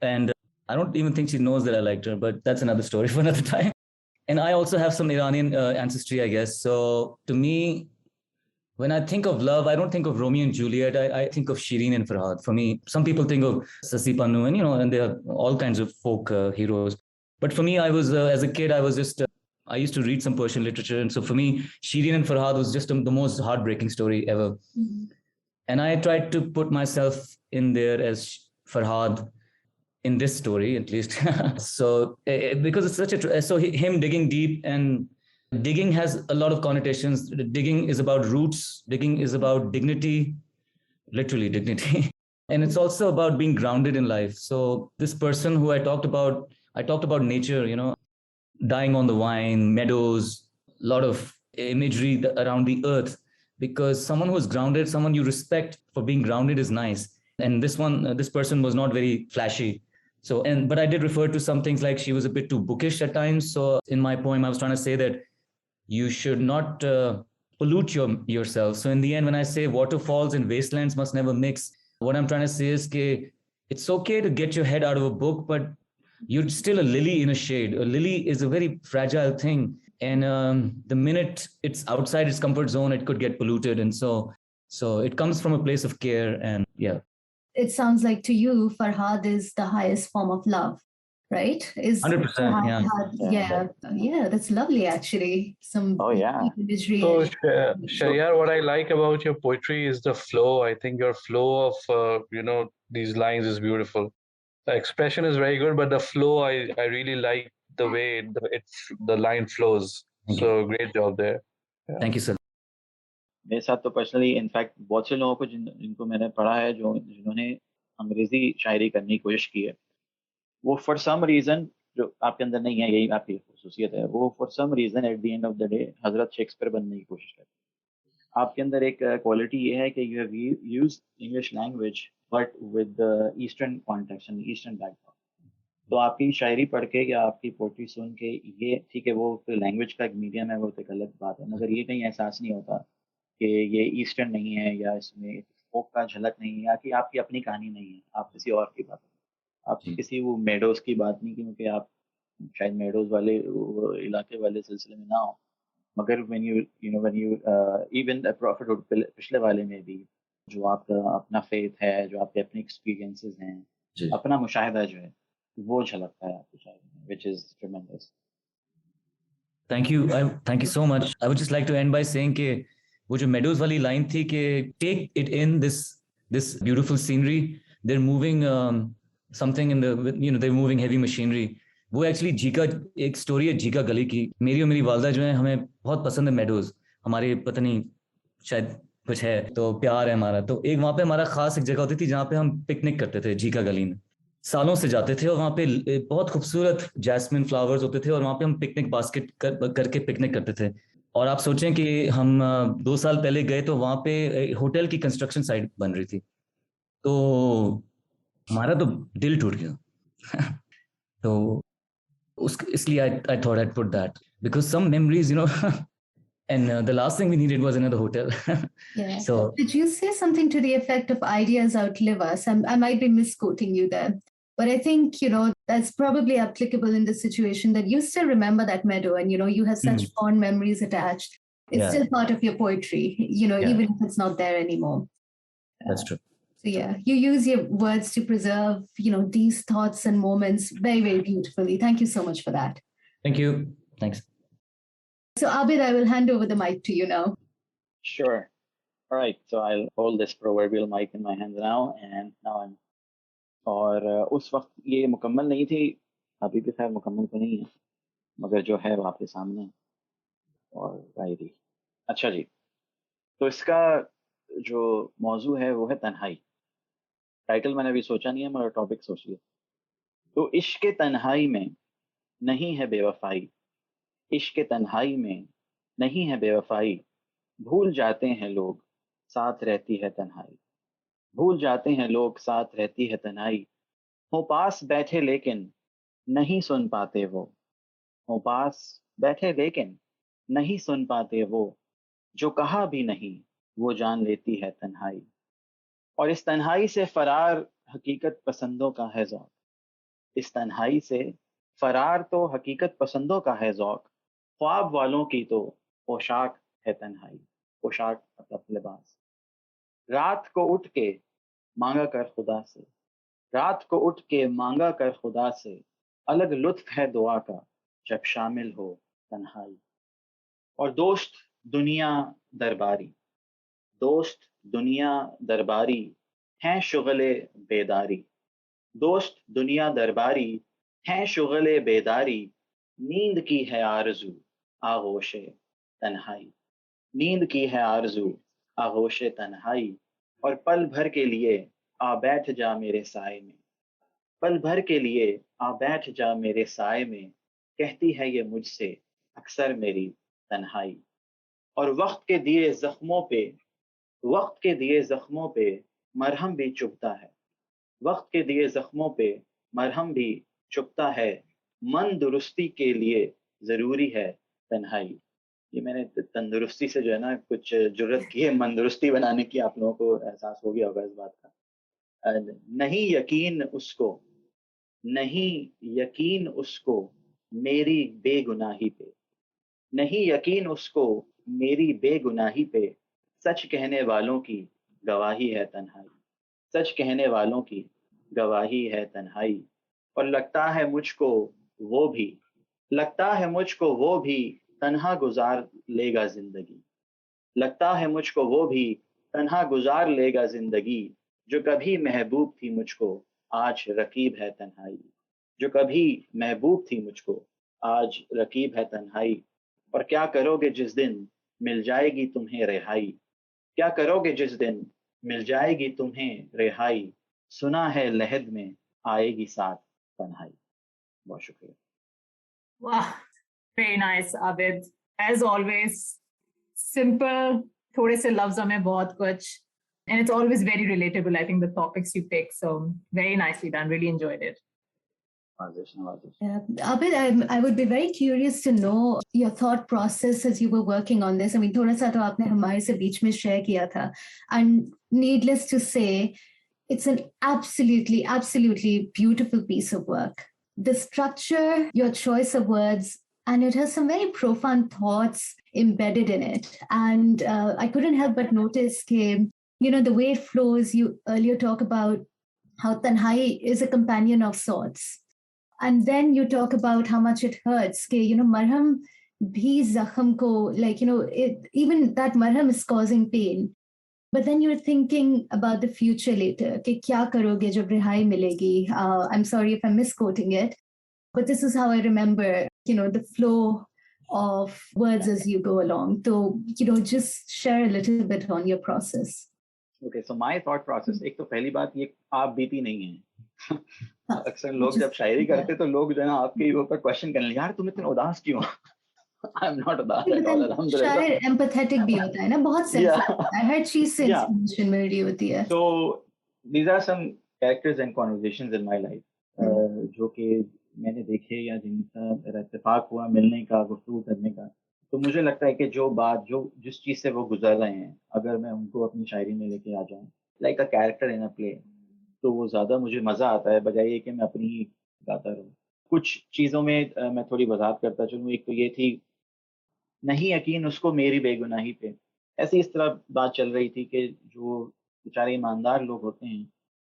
and I don't even think she knows that I liked her, but that's another story for another time. And I also have some Iranian ancestry, I guess. So to me, when I think of love, I don't think of Romeo and Juliet. I think of Shireen and Farhad. For me, some people think of Sasi Pannu, and and there are all kinds of folk heroes. But for me, I was as a kid, I was just I used to read some Persian literature, and so for me, Shireen and Farhad was just the most heartbreaking story ever. Mm-hmm. And I tried to put myself in there as Farhad in this story, at least. So because it's such him digging deep, and digging has a lot of connotations. Digging is about roots. Digging is about dignity, literally dignity. And it's also about being grounded in life. So this person who I talked about nature, dying on the vine, meadows, a lot of imagery around the earth, because someone who is grounded, someone you respect for being grounded is nice. And this person was not very flashy. So, but I did refer to some things like she was a bit too bookish at times. So in my poem, I was trying to say that you should not pollute yourself. So in the end, when I say waterfalls and wastelands must never mix, what I'm trying to say is that it's okay to get your head out of a book, but you're still a lily in a shade. A lily is a very fragile thing. And the minute it's outside its comfort zone, it could get polluted. And so it comes from a place of care. And yeah. It sounds like to you, Farhad is the highest form of love, right? 100%. Yeah, that's lovely, actually. Imagery. So, Shaheryar, what I like about your poetry is the flow. I think your flow of, these lines is beautiful. The expression is very good, but the flow, I really like the way the line flows. So great job there. Yeah. Thank you, sir. मेरे साथ तो personally in fact बहुत से लोगों को जिनको मैंने पढ़ा है जिन्होंने अंग्रेजी शायरी करने की कोशिश की है, वो फॉर सम रीजन जो आपके अंदर नहीं है, यही आपकी खसूसियत है, वो for some reason at the end of the day हजरत शेक्सपियर बनने की कोशिश करते हैं। आपके अंदर एक क्वालिटी ये है कि you have used English language but with the eastern context and eastern background. तो आपकी शायरी पढ़ के या आपकी पोइट्री सुन के ये ठीक है, वो लैंग्वेज का एक मीडियम है, वो तो एक अलग बात है, मगर ये कहीं एहसास नहीं होता कि ये ईस्टर्न नहीं है या इसमें फोक का झलक नहीं है या कि आपकी अपनी कहानी नहीं है, आप किसी और की बात है, आप किसी वो मेडोज की बात नहीं, क्योंकि आप शायद मेडोज वाले इलाके वाले सिलसिले में ना हो, मगर when you even the prophethood पिछले वाले में भी जो आपका अपना फेथ है, जो आपके अपने एक्सपीरियंसेस हैं, अपना मुशाहिदा जो है वो झलकता है आपकी शायरी में, which is tremendous. Thank you so much. I would just like to end by saying कि वो जो मेडोज वाली लाइन थी कि take it in this beautiful scenery, they're moving something in the they're moving heavy machinery. वो actually झीका एक story है झीका गली की। मेरी और मेरी वालदा जो है हमें बहुत पसंद है मेडोज, हमारे पता नहीं शायद कुछ है तो प्यार है हमारा। तो एक वहाँ पे हमारा खास एक जगह होती थी जहाँ पे हम पिकनिक करते थे, झीका गली में सालों से जाते थे, और वहाँ पे बहुत खूबसूरत जैस्मिन फ्लावर्स होते थे और वहाँ पे हम पिकनिक बास्केट करके पिकनिक करते थे। और आप सोचें कि हम 2 साल पहले गए तो वहाँ पे होटल की कंस्ट्रक्शन साइट बन रही थी, तो हमारा तो दिल टूट गया। तो इसलिए I thought I'd put that because some memories, and the last thing we needed was another hotel. Yeah. So did you say something to the effect of ideas outlive us? I might be misquoting you there, but I think, that's probably applicable in this situation, that you still remember that meadow and, you have such fond memories attached. It's still part of your poetry, even if it's not there anymore. That's true. So yeah, you use your words to preserve, these thoughts and moments very, very beautifully. Thank you so much for that. Thank you. Thanks. So Abid, I will hand over the mic to you now. Sure. All right. So I'll hold this proverbial mic in my hands now, and now I'm. और उस वक्त ये मुकम्मल नहीं थी, अभी भी खैर मुकम्मल तो नहीं है, मगर जो है वो आपके सामने। और राइटी, अच्छा जी, तो इसका जो मौजू है वो है तन्हाई। टाइटल मैंने अभी सोचा नहीं है, मगर टॉपिक सोच लिया। तो इश्क तन्हाई में नहीं है बेवफाई, इश्क तन्हाई में नहीं है बेवफाई, भूल जाते हैं लोग साथ रहती है तन्हाई, भूल जाते हैं लोग साथ रहती है तन्हाई, हो पास बैठे लेकिन नहीं सुन पाते वो, हो पास बैठे लेकिन नहीं सुन पाते वो, जो कहा भी नहीं वो जान लेती है तन्हाई। और इस तन्हाई से फरार हकीकत पसंदों का है ज़ौक, इस तन्हाई से फरार तो हकीकत पसंदों का है ज़ौक, ख्वाब वालों की तो पोशाक है तन्हाई, पोशाक मतलब लिबास। रात को उठ के मांगा कर खुदा से, रात को उठ के मांगा कर खुदा से, अलग लुत्फ है दुआ का जब शामिल हो तन्हाई। और दोस्त दुनिया दरबारी, दोस्त दुनिया दरबारी हैं शुगले बेदारी, दोस्त दुनिया दरबारी हैं शुगले बेदारी, नींद की है आरज़ू आगोशे तन्हाई, नींद की है आरज़ू आगोशे तन्हाई। और पल भर के लिए आ बैठ जा मेरे साए में, पल भर के लिए आ बैठ जा मेरे साए में, कहती है ये मुझसे अक्सर मेरी तन्हाई। और वक्त के दिए जख्मों पे, वक्त के दिए जख्मों पे मरहम भी चुभता है, वक्त के दिए जख्मों पे मरहम भी चुभता है, मन दुरुस्ती के लिए जरूरी है तन्हाई। ये मैंने तंदुरुस्ती से जो है ना कुछ जुर्रत की है, मंदुरुस्ती बनाने की आप लोगों को एहसास हो गया होगा इस बात का। नहीं यकीन उसको, नहीं यकीन उसको मेरी बेगुनाही पे, नहीं यकीन उसको मेरी बेगुनाही पे, सच कहने वालों की गवाही है तन्हाई, सच कहने वालों की गवाही है तन्हाई। और लगता है मुझको वो भी, लगता है मुझको वो भी तन्हा गुजार लेगा जिंदगी, लगता है मुझको वो भी तन्हा गुजार लेगा जिंदगी, जो कभी महबूब थी मुझको आज रकीब है तन्हाई, जो कभी महबूब थी मुझको आज रकीब है तन्हाई। और क्या करोगे जिस दिन मिल जाएगी तुम्हें रिहाई, क्या करोगे जिस दिन मिल जाएगी तुम्हें रिहाई, सुना है लहद में आएगी साथ तन्हाई। बहुत शुक्रिया। Wow, very nice, Abid. As always, simple, थोड़े से लफ्ज़ों में बहुत कुछ. And it's always very relatable, I think, the topics you pick. So very nicely done. Really enjoyed it. Abid, I would be very curious to know your thought process as you were working on this. I mean, थोड़ा सा तो आपने हमारे से बीच में share किया था. And needless to say, it's an absolutely, absolutely beautiful piece of work. The structure, your choice of words, and it has some very profound thoughts embedded in it. And I couldn't help but notice, the way it flows, you earlier talk about how Tanhai is a companion of sorts. And then you talk about how much it hurts. Marham bhi zakham ko, even that marham is causing pain. But then you're thinking about the future later. कि क्या करोगे जब रिहाई मिलेगी? I'm sorry if I'm misquoting it, but this is how I remember, the flow of words as you go along. So, just share a little bit on your process. Okay, so my thought process, एक तो पहली बात ये आप बीती नहीं है। अक्सर लोग जब शायरी करते तो लोग जो है ना आपके ऊपर क्वेश्चन करने लगे, यार तुम इतने उदास क्यों? I'm not उदास at all, alhamdulillah. शायर empathetic भी होता है ना, बहुत sensitive है, हर चीज से इंस्पिरेशन मिल रही होती है. So these are some characters and conversations in my life, जो कि मैंने देखे या जिनका मेरा इत्तेफाक हुआ मिलने का, गुफ्तगू करने का. तो मुझे लगता है कि जो बात जो जिस चीज़ से वो गुजर रहे हैं, अगर मैं उनको अपनी शायरी में लेके आ जाऊँ like a character in a play, तो वो ज़्यादा मुझे मज़ा आता है बजाय ये कि मैं अपनी ही गाता रहूँ. कुछ चीज़ों में मैं थोड़ी वजाहत करता चलूँ. एक तो ये थी, नहीं यकीन उसको मेरी बेगुनाही पे. ऐसी इस तरह बात चल रही थी कि जो बेचारे ईमानदार लोग होते हैं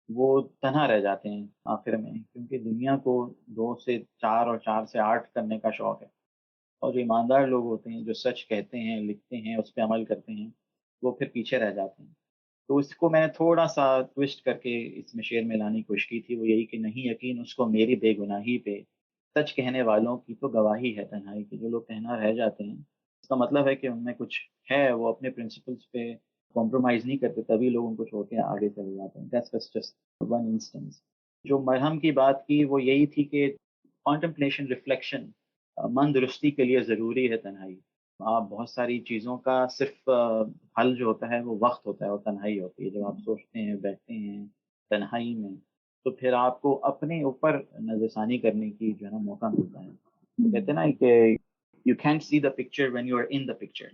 वो तन्हा रह जाते हैं आखिर में, क्योंकि दुनिया को 2 से 4 और 4 से 8 करने का शौक है. और जो ईमानदार लोग होते हैं, जो सच कहते हैं, लिखते हैं, उस पे अमल करते हैं, वो फिर पीछे रह जाते हैं. तो इसको मैंने थोड़ा-सा ट्विस्ट करके इसमें शेर में लाने की कोशिश की थी. वो यही कि नहीं यकीन उसको मेरी बेगुनाही पे, सच कहने वालों की तो गवाही है तन्हाई की. जो लोग तन्हा रह जाते हैं, इसका मतलब है कि उनमें कुछ है, वो अपने प्रिंसिपल्स पे कॉम्प्रोमाइज़ नहीं करते तभी लोग उनको छोड़ के आगे चले जाते हैं। That's just one instance. जो मरहम की बात की वो यही थी कि कॉन्टेम्पलेशन, रिफ्लेक्शन, मन दुरुस्ती के लिए ज़रूरी है तन्हाई। आप बहुत सारी चीज़ों का सिर्फ हल जो होता है वो वक्त होता है और तन्हाई होती है। जब आप सोचते हैं, बैठते हैं तन्हाई में, तो फिर आपको अपने ऊपर नज़रसानी करने की जो है ना मौका मिलता है। तो कहते हैं ना कि you can't see the picture when you are in the picture.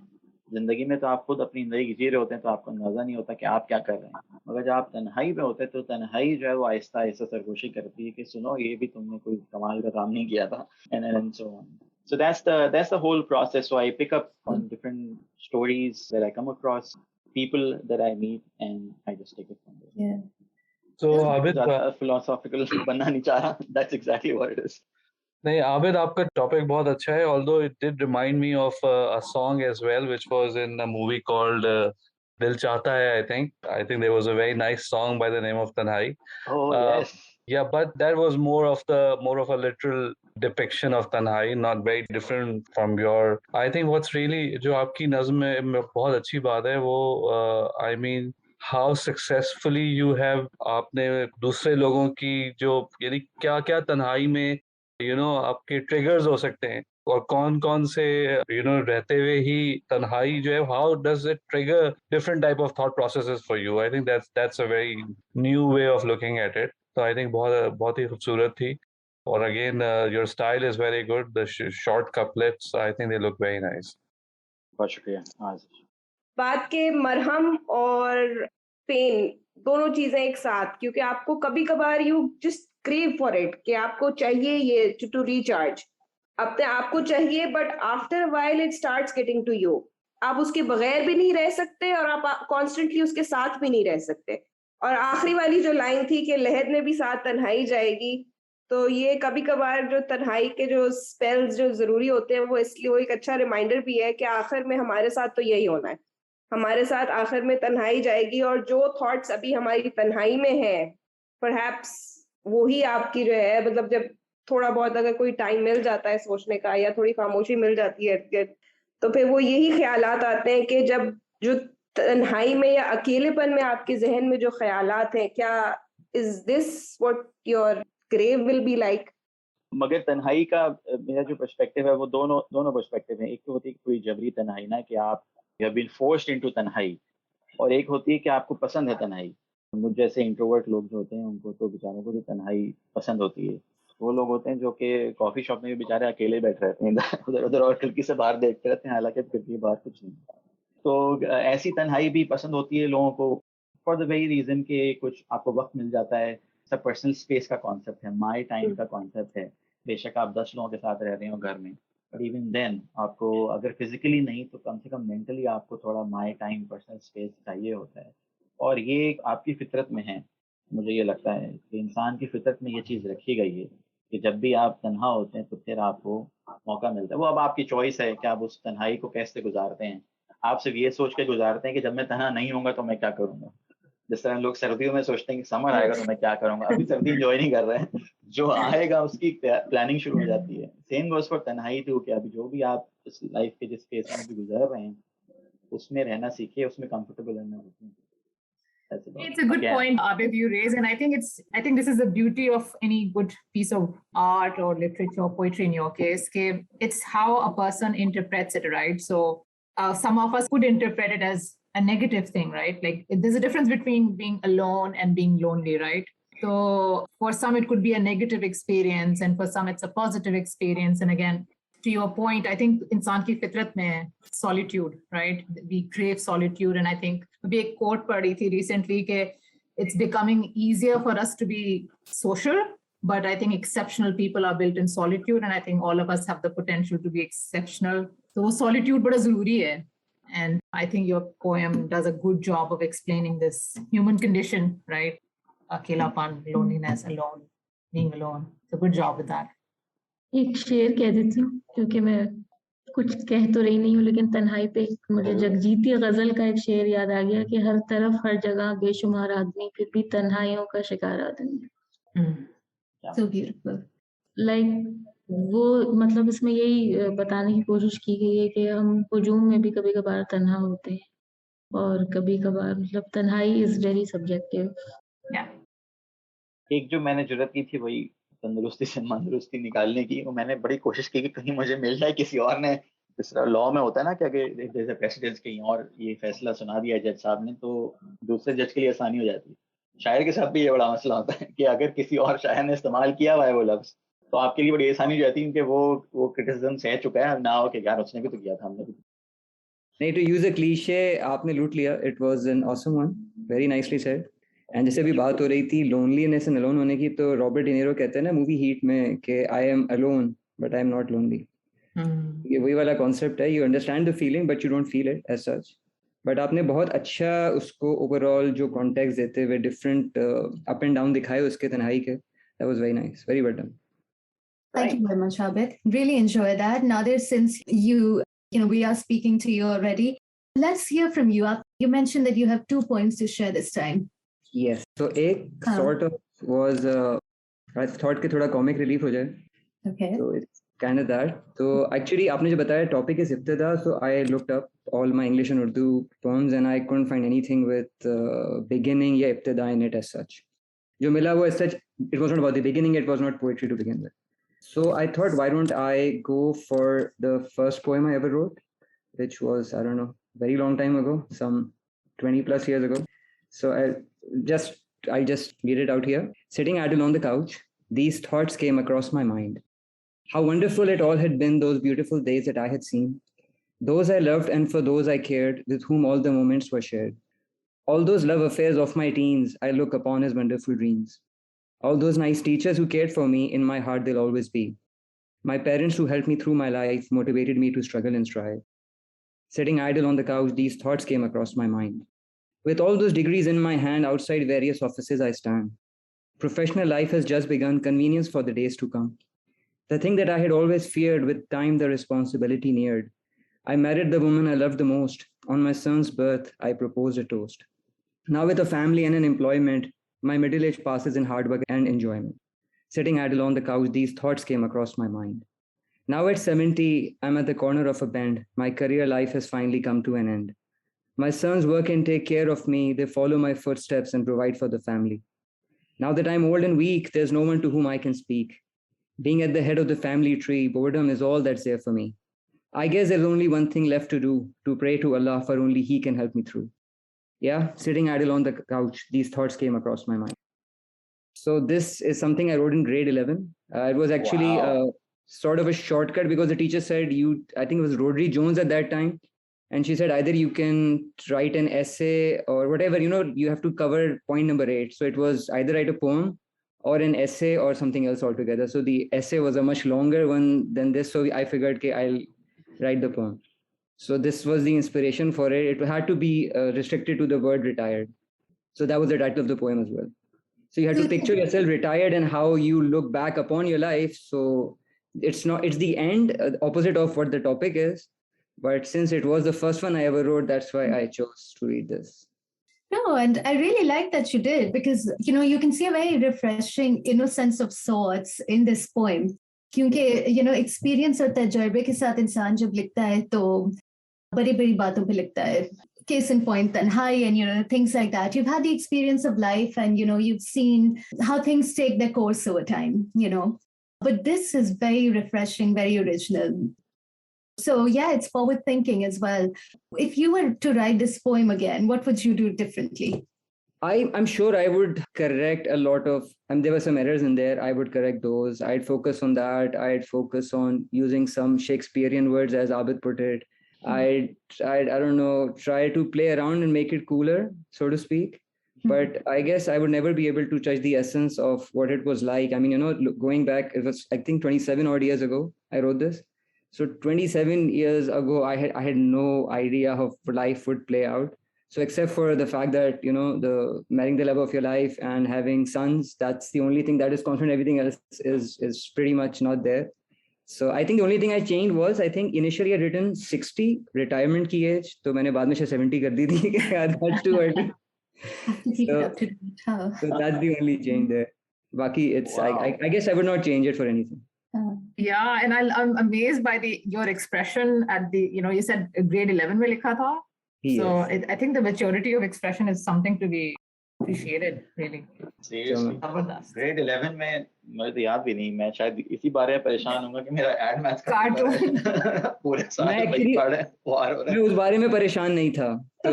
ज़िंदगी में तो आप खुद अपनी ज़िंदगी जी रहे होते हैं तो आपको अंदाज़ा नहीं होता कि आप क्या कर रहे हैं, मगर जब आप तन्हाई में होते हैं तो तन्हाई जो है वो आहिस्ता आहिस्ता सरगोशी करती है कि सुनो ये भी तुमने कोई कमाल का काम नहीं किया था, and so on. So that's the whole process. So I pick up on different stories that I come across, people that I meet, and I just take it from there. Yeah. So Abid, philosophical बनना नहीं चाह रहा. That's exactly what it is. नहीं आबिद, आपका topic बहुत अच्छा है, although it did remind me of a song as well which was in a movie called Dil Chahta Hai. I think there was a very nice song by the name of Tanhai. Oh yes. Yeah, but that was more of a literal depiction of Tanhai, not very different from your. I think what's really जो आपकी नज़्म में बहुत अच्छी बात है वो I mean how successfully you have आपने दूसरे लोगों की जो यानी क्या क्या तन्हाई में आपके ट्रिगर्स हो सकते हैं और कौन कौन से रहते हुए ही तन्हाई जो है how does it trigger different type of thought processes for you. I think that's a very new way of looking at it. तो आई थिंक बहुत बहुत ही खूबसूरत थी और again your style is very good, the short couplets I think they look very nice. बहुत शुक्रिया। बात के मरहम और पेन दोनों चीजें एक साथ, क्योंकि आपको कभी कभार you just crave for it कि आपको चाहिए ये टू रिचार्ज, अपने आपको चाहिए, but after while it starts getting to you. आप उसके बगैर भी नहीं रह सकते और आप कॉन्स्टेंटली उसके साथ भी नहीं रह सकते। और आखिरी वाली जो लाइन थी कि लहर में भी साथ तन्हाई जाएगी, तो ये कभी कभार जो तन्हाई के जो स्पेल्स जो जरूरी होते हैं वो इसलिए वो एक अच्छा रिमाइंडर भी है कि आखिर में हमारे साथ तो यही होना है, हमारे साथ आखिर में तन्हाई जाएगी। और जो थॉट्स अभी हमारी तन्हाई में है परहैप्स वही आपकी जो है, मतलब जब थोड़ा बहुत अगर कोई टाइम मिल जाता है सोचने का या थोड़ी खामोशी मिल जाती है तो फिर वो यही ख्यालात आते हैं कि जब जो तन्हाई में या अकेलेपन में आपके जहन में जो ख्यालात हैं, क्या is this what your grave will be like. मगर तन्हाई का मेरा जो पर्सपेक्टिव है वो दोनों पर्सपेक्टिव है। एक तो होती है कोई जबरी तन्हाई ना कि आप you have been forced into तन्हाई, और एक होती है कि आपको पसंद है तन्हाई। मुझ जैसे इंट्रोवर्ट लोग जो होते हैं उनको तो बेचारों को जो तन्हाई पसंद होती है, वो लोग होते हैं जो कि कॉफी शॉप में भी बेचारे अकेले बैठ रहते हैं उधर उधर और खिड़की से बाहर देखते रहते हैं, हालांकि खिड़की बाहर कुछ नहीं। तो ऐसी तन्हाई भी पसंद होती है लोगों को फॉर द वेरी रीजन कि कुछ आपको वक्त मिल जाता है। सब पर्सनल स्पेस का कॉन्सेप्ट है, माई टाइम का कॉन्सेप्ट है। बेशक आप 10 लोगों के साथ रह रहे हो घर में, बट इवन देन आपको अगर फिजिकली नहीं तो कम से कम मेंटली आपको थोड़ा माई टाइम, पर्सनल स्पेस चाहिए होता है। और ये आपकी फितरत में है। मुझे ये लगता है कि इंसान की फितरत में ये चीज़ रखी गई है कि जब भी आप तन्हा होते हैं तो फिर आपको मौका मिलता है। वो अब आपकी चॉइस है कि आप उस तन्हाई को कैसे गुजारते हैं। आप सिर्फ ये सोच के गुजारते हैं कि जब मैं तन्हा नहीं होऊंगा तो मैं क्या करूंगा। जिस तरह लोग सर्दियों में सोचते हैं कि समर आएगा तो मैं क्या करूंगा, अभी सर्दी इंजॉय नहीं कर रहे हैं, जो आएगा उसकी प्लानिंग शुरू हो जाती है। सेम गोज फॉर तन्हाई टू कि अभी जो भी आप इस लाइफ के जिस फेज में भी गुजर रहे हैं उसमें रहना सीखिए, उसमें कंफर्टेबल रहना सीखिए। It's a good point, Abid, you raise, and I think this is the beauty of any good piece of art or literature or poetry in your case. It's how a person interprets it, right? So some of us could interpret it as a negative thing, right? Like there's a difference between being alone and being lonely, right? So for some it could be a negative experience, and for some it's a positive experience. And again, to your point, I think इंसान की फितरत में है solitude, right? We crave solitude, and I think अभी एक quote पढ़ी थी recently कि it's becoming easier for us to be social, but I think exceptional people are built in solitude, and I think all of us have the potential to be exceptional. So solitude बड़ा ज़रूरी है, and I think your poem does a good job of explaining this human condition, right? अकेलापन, loneliness, alone, being alone. So good job with that. एक शेर कह देती हूँ क्योंकि मैं कुछ कह तो रही नहीं हूँ, लेकिन तन्हाई पे मुझे जगजीती गजल का एक शेर याद आ गया कि हर तरफ हर जगह बेशुमार आदमी, फिर भी तन्हाइयों का शिकार आदमी। So beautiful. लाइक वो मतलब इसमें यही बताने की कोशिश की गई है कि हम हुजूम में भी कभी कभार तन्हा होते हैं, और कभी कभार मतलब तन्हाई इज वेरी सब्जेक्टिव। एक जो मैंने जरूरत की थी वही तंदुरुस्ती से मंदरुस्ती निकालने की, वो मैंने बड़ी कोशिश की कि कहीं मुझे मिल जाए किसी और ने, जिस तरह लॉ में होता है ना कि अगर जैसे प्रेसिडेंट कहीं और ये फैसला सुना दिया जज साहब ने तो दूसरे जज के लिए आसानी हो जाती है। शायर के साथ भी ये बड़ा मसला होता है कि अगर किसी और शायर ने इस्तेमाल किया हुआ है वो लफ्ज तो आपके लिए बड़ी आसानी हो जाती है, क्योंकि वो क्रिटिसिज्म सह चुका है ना हो कि यार उसने भी तो किया था, हमने भी। नहीं, टू यूज अ क्लीशे, आपने लूट लिया। It was an awesome one, very nicely said. And जैसे अभी बात हो रही थी लोनलीनेस एंड अलोन होने की, तो रॉबर्ट डिनेरो कहते हैं ना मूवी हीट में कि I am alone but I am not lonely. ये वही वाला कॉन्सेप्ट है, you understand the feeling but you don't feel it as such. But आपने बहुत अच्छा उसको ओवरऑल जो कॉन्टेक्स्ट देते हुए डिफरेंट अप एंड डाउन दिखाए उसके तन्हाई के, that was very nice, very well done. Thank you very much, Abid. Really enjoy that. Nadir, since we are speaking to you already, let's hear from you. You mentioned that you have 2 poems to share this time. Yes. So एक sort of was I thought कि थोड़ा comic relief हो जाए. Okay. So it's kind of that. So actually आपने जो बताया topic is Ibtida, so I looked up all my English and Urdu poems and I couldn't find anything with beginning या Ibtida in it as such. जो मिला वो as such, it was not about the beginning, it was not poetry to begin with. So I thought, why don't I go for the first poem I ever wrote, which was, I don't know, very long time ago, some 20 plus years ago. So I just read it out here. Sitting idle on the couch, these thoughts came across my mind. How wonderful it all had been, those beautiful days that I had seen. Those I loved and for those I cared, with whom all the moments were shared. All those love affairs of my teens I look upon as wonderful dreams. All those nice teachers who cared for me, in my heart they'll always be. My parents who helped me through my life motivated me to struggle and strive. Sitting idle on the couch, these thoughts came across my mind. With all those degrees in my hand, outside various offices I stand. Professional life has just begun, convenience for the days to come. The thing that I had always feared, with time the responsibility neared. I married the woman I loved the most. On my son's birth, I proposed a toast. Now with a family and an employment, my middle age passes in hard work and enjoyment. Sitting idle on the couch, these thoughts came across my mind. Now at 70, I'm at the corner of a bend. My career life has finally come to an end. My sons work and take care of me. They follow my footsteps and provide for the family. Now that I'm old and weak, there's no one to whom I can speak. Being at the head of the family tree, boredom is all that's there for me. I guess there's only one thing left to do, to pray to Allah, for only He can help me through. Yeah, sitting idle on the couch, these thoughts came across my mind. So this is something I wrote in grade 11. It was actually sort of a shortcut because the teacher said I think it was Rodri Jones at that time. And she said either you can write an essay or whatever, you have to cover point number 8. So it was either write a poem or an essay or something else altogether. So the essay was a much longer one than this. So I figured, okay, I'll write the poem. So this was the inspiration for it. It had to be restricted to the word retired. So that was the title of the poem as well. So you have to picture yourself retired and how you look back upon your life. So it's the end, opposite of what the topic is. But since it was the first one I ever wrote, that's why I chose to read this. No, and I really like that you did because, you can see a very refreshing, sense of sorts in this poem. क्योंकि experience और तजुर्बे के साथ इंसान जब लिखता है तो बड़ी बड़ी बातों पे लिखता है. Case in point, Tanhai and things like that. You've had the experience of life and you've seen how things take their course over time. But this is very refreshing, very original. So yeah, it's forward thinking as well. If you were to write this poem again, what would you do differently? I'm sure I would correct a lot of, there were some errors in there. I would correct those. I'd focus on that. I'd focus on using some Shakespearean words, as Abid put it. I don't know, try to play around and make it cooler, so to speak. But I guess I would never be able to touch the essence of what it was like. I mean, going back, it was, I think 27 odd years ago, I wrote this. So 27 years ago, I had no idea how life would play out. So except for the fact that, the marrying the love of your life and having sons, that's the only thing that is constant. Everything else is pretty much not there. So I think the only thing I changed was, I think initially I had written 60 retirement की age, तो मैंने बाद में 70 कर दी थी. That's too early. So that's the only change there. Baki, it's wow. I guess I would not change it for anything. Yeah, and I'm amazed by your expression at the, you said grade 11 में लिखा था. I think the maturity of expression is something to be appreciated, really. Seriously. Grade 11 में मुझे तो याद भी नहीं, मैं शायद इसी बारे में परेशान हूँगा कि मेरा एड मैथ्स का पूरे साल में पढ़े वार हो रहा है। मैं उस बारे में परेशान नहीं था, तो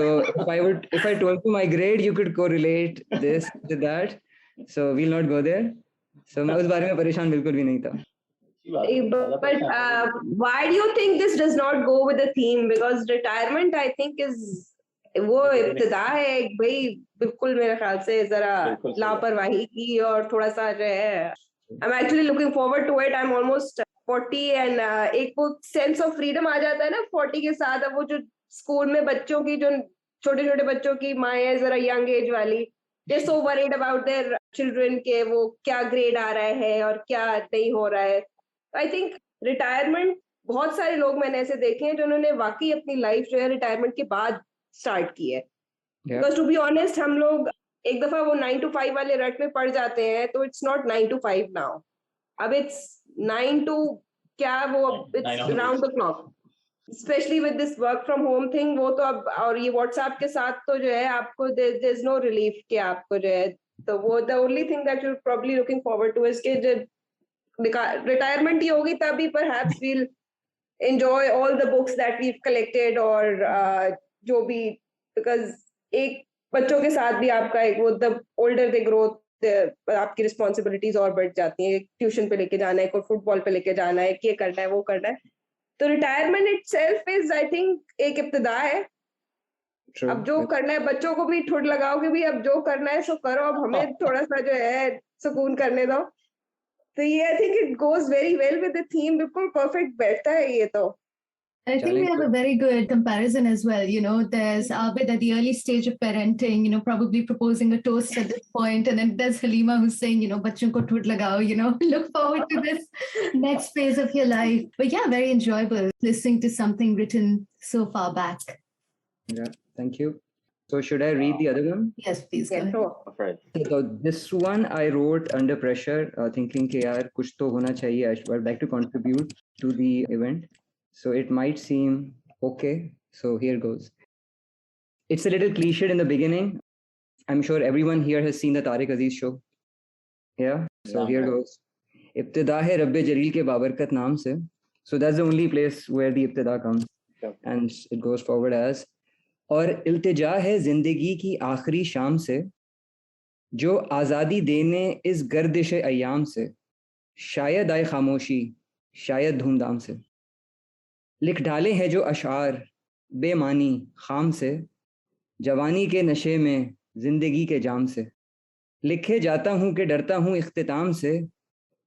if I told you my grade, you could correlate this to that, so we'll not go there. So मैं उस बारे में परेशान बिल्कुल भी नहीं था. But why do you think this does not go with the theme? Because retirement, I think, is वो इब्तिदा है भाई, बिल्कुल मेरे ख्याल से जरा लापरवाही की और थोड़ा सा जो है. I'm actually looking forward to it. I'm almost 40 and एक वो sense of freedom आ जाता है ना 40 के साथ. अब वो जो स्कूल में बच्चों की, जो छोटे छोटे बच्चों की माएँ है जरा young age वाली, they're so worried about their children के वो क्या grade आ रहा है और क्या नहीं हो रहा है. I think retirement, बहुत सारे लोग मैंने ऐसे देखे हैं जिन्होंने वाकई अपनी लाइफ जो है रिटायरमेंट के बाद स्टार्ट की है. बिकॉज टू बी ऑनेस्ट, हम लोग एक दफा वो 9 to 5 वाले रट में पड़ जाते हैं, तो इट्स नॉट 9 to 5 नाउ. अब इट्स 9 to क्या वो, it's round the clock. Specially with this work from home thing, वो तो अब, और ये व्हाट्सएप के साथ तो जो है आपको देयर इज नो रिलीफ कि आपको जो है, तो वो the only thing that you probably looking forward to is कि रिटायरमेंट ही होगी तभी perhaps we'll enjoy all the books that we collected और जो भी, बिकॉज एक बच्चों के साथ भी आपका एक वो द ओल्डर दे ग्रो, आपकी रिस्पॉन्सिबिलिटीज और बढ़ जाती हैं. ट्यूशन पे लेके जाना है, कोई फुटबॉल पे लेके जाना है, ये करना है, वो करना है. तो retirement itself is, I think, एक इब्तिदा है. अब जो करना है, बच्चों को भी ठुड लगाओ कि भी अब जो करना है सो करो, अब हमें थोड़ा सा जो है सुकून करने दो. तो ये I think it goes very well with the theme. बिल्कुल परफेक्ट बैठता है ये तो. I think we have a very good comparison as well. You know, there's Abid at the early stage of parenting, you know, probably proposing a toast at this point. And then there's Halima who's saying, you know, bachon ko thud lagao, you know, look forward to this next phase of your life. But yeah, very enjoyable listening to something written so far back. Yeah, thank you. So should I read the other one? Yes, please. Go ahead. So this one I wrote under pressure, thinking कि यार कुछ तो होना चाहिए. I would like to contribute to the event. So it might seem okay. So here goes. It's a little cliched in the beginning. I'm sure everyone here has seen the Tariq Aziz show. Yeah. So here goes. Ibtida hai Rabbe Jaleel ke babarkat naam se. So that's the only place where the Ibtida comes. And it goes forward as, और इल्तिजा है जिंदगी की आखिरी शाम से, जो आज़ादी देने इस गर्दिश अयाम से, शायद आए खामोशी, शायद धूमधाम से. लिख डाले हैं जो अशार बेमानी खाम से, जवानी के नशे में जिंदगी के जाम से. लिखे जाता हूँ कि डरता हूँ इख्तिताम से,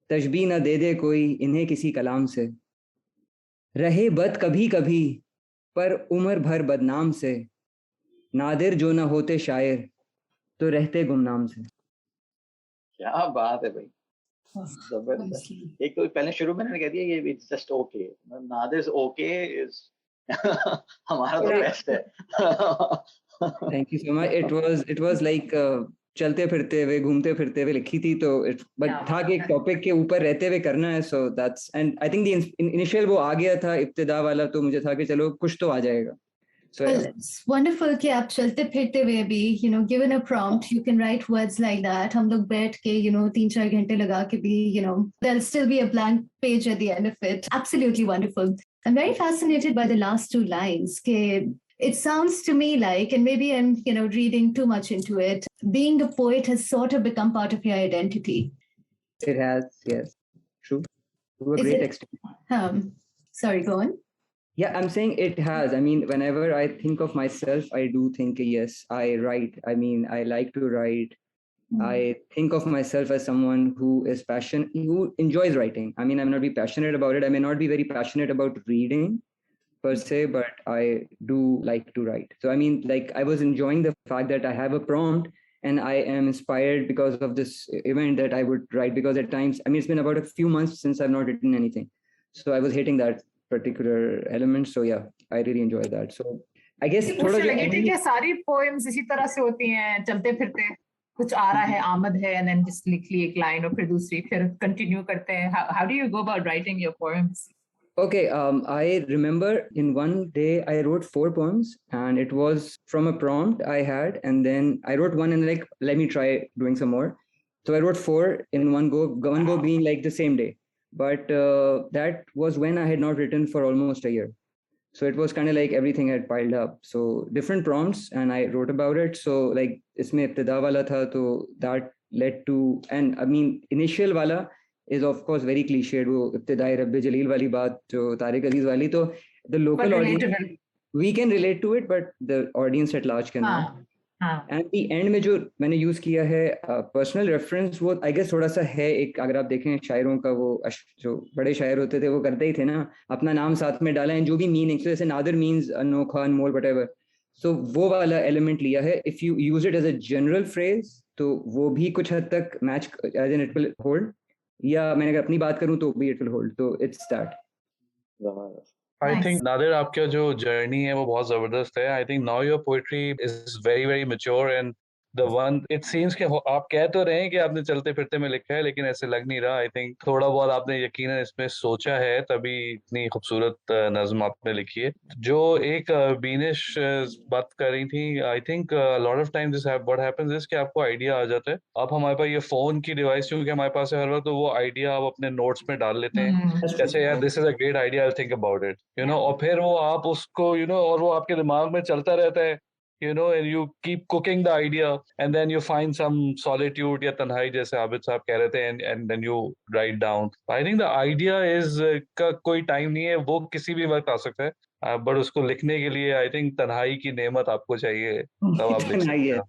तशबीह न दे दे कोई इन्हें किसी कलाम से. रहे बद कभी कभी पर उम्र भर बदनाम से, नादिर जो न होते शायर तो रहते गुमनाम से. क्या बात है भाई, जबरदस्त. एक तो पहले शुरू में मैंने कह दिया ये it's just okay, Nadir okay is हमारा तो बेस्ट है. Thank you so much. It was like चलते फिरते हुए घूमते फिरते हुए लिखी थी, तो बट था कि एक टॉपिक के ऊपर रहते हुए करना है. So that's, and I think the initial वो आ गया था इब्तिदा वाला, तो मुझे था कि चलो कुछ तो आ जाएगा. So well, it's wonderful कि आप चलते फिरते हुए भी, you know, given a prompt, you can write words like that. हम लोग बैठ के, you know, 3-4 घंटे लगा के भी, you know, there'll still be a blank page at the end of it. Absolutely wonderful. I'm very fascinated by the last 2 lines. It sounds to me like, and maybe I'm, you know, reading too much into it, being a poet has sort of become part of your identity. It has, yes. True. To a great extent. Sorry, go on. Yeah, I'm saying it has. I mean, whenever I think of myself, I do think, yes, I write. I mean, I like to write. I think of myself as someone who is who enjoys writing. I mean, I may not be passionate about it. I may not be very passionate about reading per se, but I do like to write. So, I mean, like, I was enjoying the fact that I have a prompt and I am inspired because of this event that I would write, because at times, I mean, it's been about a few months since I've not written anything. So I was hitting that particular element. So yeah, I really enjoy that. So I guess थोड़ा जो सारी poems इसी तरह से होती हैं, चलते फिरते कुछ आ रहा है, आमद है, and then just लिख ली एक line और फिर दूसरी, फिर continue करते हैं. How do you go about writing your poems? Okay, I remember in one day I wrote 4 poems, and it was from a prompt I had, and then I wrote one and like, let me try doing some more. So I wrote 4 in one go being like the same day. But that was when I had not written for almost a year. So it was kind of like everything had piled up. So different prompts, and I wrote about it. So like, isme ibtida wala tha, so that led to, and I mean, initial wala is of course very cliched, wo ibtidai Rabbi Jaleel wali baat, jo Tariq Aziz wali, to the local audience, we can relate to it, but the audience at large cannot. And the and में जो मैंने use किया है personal reference, वो I guess थोड़ा सा है एक, अगर आप देखें शायरों का, वो जो बड़े शायर होते थे वो करते ही थे ना, अपना नाम साथ में डाला एंड जो भी मीनिंग, so जैसे नादिर मीन्स अनोखा, अनमोल, व्हाटएवर, सो वो वाला एलिमेंट लिया है. If you use it as a general phrase तो वो भी कुछ हद तक match as an it will hold, या मैंने अगर अपनी बात करूं तो भी इट विल होल्ड, तो it's that. I think Nadir, आपका जो जर्नी है वो बहुत जबरदस्त है. I think now your poetry is very very mature and the one it seems कि आप कह तो रहे हैं कि आपने चलते फिरते में लिखा है, लेकिन ऐसे लग नहीं रहा. I think थोड़ा बहुत आपने यकीनन इसमें सोचा है, तभी इतनी खूबसूरत नज़्म आपने लिखी है. जो एक बीनिश बात कर रही थी, I think a lot of times this what happens is कि आपको आइडिया आ जाता है. आप हमारे पास ये फोन की डिवाइस क्योंकि हमारे पास है हर वक्त, तो वो आइडिया आप अपने नोट्स में डाल लेते हैं, जैसे यार this is a great idea, I think about it, you know, और फिर वो आप उसको यू नो, और वो आपके दिमाग में चलता रहता है, you know, and you keep cooking the idea and then you find some solitude या तन्हाई जैसे आबिद साहब कह रहे थे, and then you write down. I think the idea is का कोई टाइम नहीं है, वो किसी भी वक्त आ सकता है, बट उसको लिखने के लिए I think तन्हाई की नेमत आपको चाहिए, तब आप लिख सकते हैं.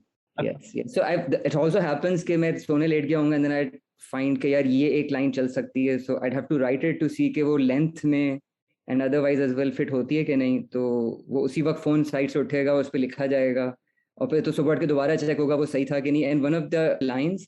Yes, yes. So it also happens कि मैं सोने लेट गया हूँगा and then I'd find कि यार ये एक लाइन चल सकती है, so I'd have to write it to see कि वो लेंथ में and otherwise as well fit होती है कि नहीं, तो वो उसी वक्त फोन साइड से उठेगा, उस पर लिखा जाएगा, और फिर तो सुबह उठ के दोबारा चेक होगा वो सही था कि नहीं. And one of the lines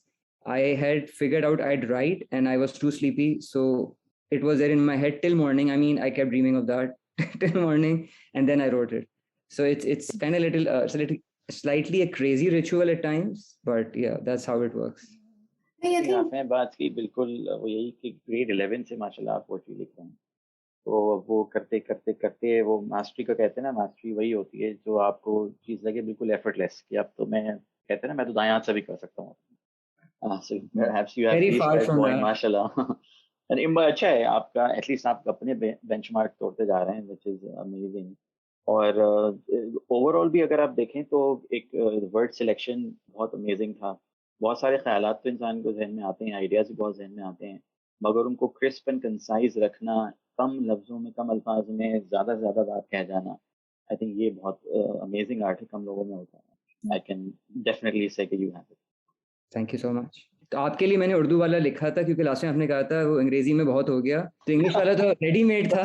I had figured out I'd write and I was too sleepy, so it was there in my head till morning. I mean I kept dreaming of that till morning and then I wrote it. So it's kind of little slightly a crazy ritual at times, but yeah, that's how it works. आपने बात की बिल्कुल वो यही कि grade 11 से माशाल्लाह आप पोएट्री लिख रहे हैं, तो वो करते करते करते वो मास्टरी को कहते हैं ना, मास्टरी वही होती है जो आपको चीज़ लगे बिल्कुल एफर्टलेस, कि अब तो मैं कहते हैं ना मैं तो दाएं हाथ से भी कर सकता हूँ. So perhaps you have these guys going, माशाल्लाह. and अच्छा है आपका, एटलीस्ट आप अपने बेंचमार्क तोड़ते जा रहे हैं, which is amazing. और ओवरऑल भी अगर आप देखें तो एक वर्ड सिलेक्शन बहुत अमेजिंग था. बहुत सारे ख्यालात तो इंसान को जहन में आते हैं, आइडियाज़ भी बहुत जहन में आते हैं, मगर उनको क्रिस्प एंड कंसाइज रखना, कम लफ्जों में कम अल्फाज में ज़्यादा से ज़्यादा बात कह जाना, आई थिंक ये बहुत अमेजिंग आर्ट है, कम लोगों में होता है. आई कैन डेफिनेटली से कि you have it. Thank you so much. तो आपके लिए मैंने उर्दू वाला लिखा था क्योंकि लास्ट में आपने कहा था वो अंग्रेजी में बहुत हो गया, तो इंग्लिश वाला तो रेडीमेड था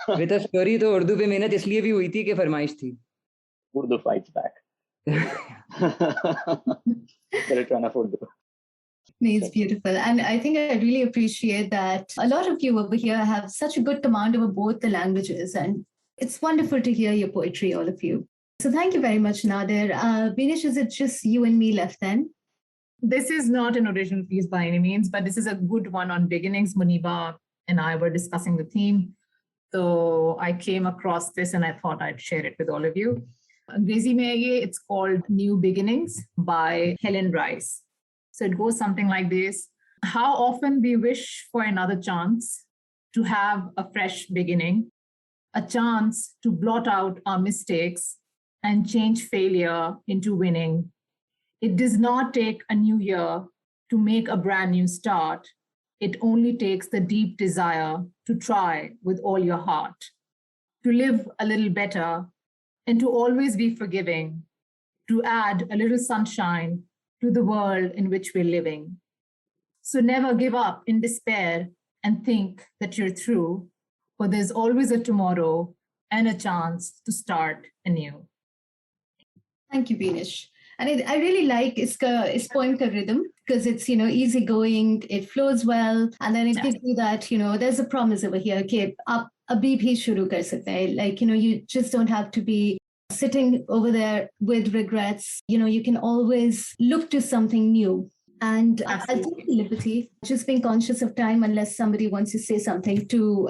विद अ स्टोरी. तो उर्दू पे मेहनत इसलिए भी हुई थी कि फरमाइश थी. Urdu fights back. It's beautiful. And I think I really appreciate that a lot of you over here have such a good command over both the languages. And it's wonderful to hear your poetry, all of you. So thank you very much, Nadir. Beenish, is it just you and me left then? This is not an original piece by any means, but this is a good one on beginnings. Muniba and I were discussing the theme. So I came across this and I thought I'd share it with all of you. Angrezi mein ye, it's called New Beginnings by Helen Rice. So it goes something like this. How often we wish for another chance to have a fresh beginning, a chance to blot out our mistakes and change failure into winning. It does not take a new year to make a brand new start. It only takes the deep desire to try with all your heart, to live a little better and to always be forgiving, to add a little sunshine to the world in which we're living. So never give up in despair and think that you're through, for there's always a tomorrow and a chance to start anew. Thank you, Beenish. And I really like is poem ka rhythm, because it's, you know, easygoing, it flows well, and then it gives you that, you know, there's a promise over here, okay, aap abhi bhi shuru kar sakte hain. Like, you know, you just don't have to be sitting over there with regrets. You know, you can always look to something new. And I'll take the liberty, just being conscious of time, unless somebody wants to say something, to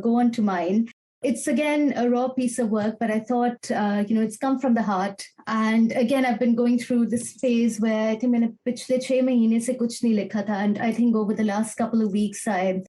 go on to mine. It's again a raw piece of work, but I thought it's come from the heart. And again, I've been going through this phase where I think मैंने पिछले 6 महीने से कुछ नहीं लिखा था, and I think over the last couple of weeks I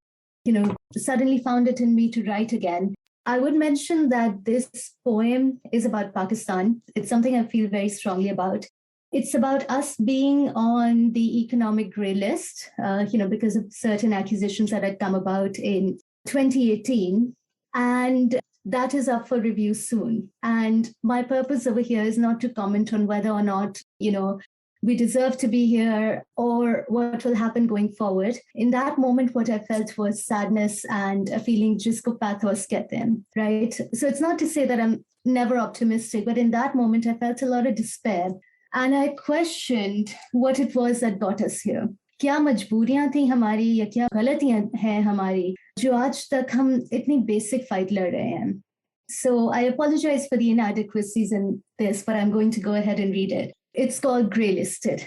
suddenly found it in me to write again. I would mention that this poem is about Pakistan. It's something I feel very strongly about. It's about us being on the economic grey list, because of certain accusations that had come about in 2018. And that is up for review soon. And my purpose over here is not to comment on whether or not, we deserve to be here or what will happen going forward. In that moment, what I felt was sadness and a feeling jisko pathos get them, right? So it's not to say that I'm never optimistic, but in that moment, I felt a lot of despair. And I questioned what it was that got us here. क्या मजबूरियां थी हमारी या क्या गलतियां हैं हमारी जो आज तक हम इतनी basic fight लड़ रहे हैं. So I apologize for the inadequacies in this, but I'm going to go ahead and read it. It's called Grey Listed.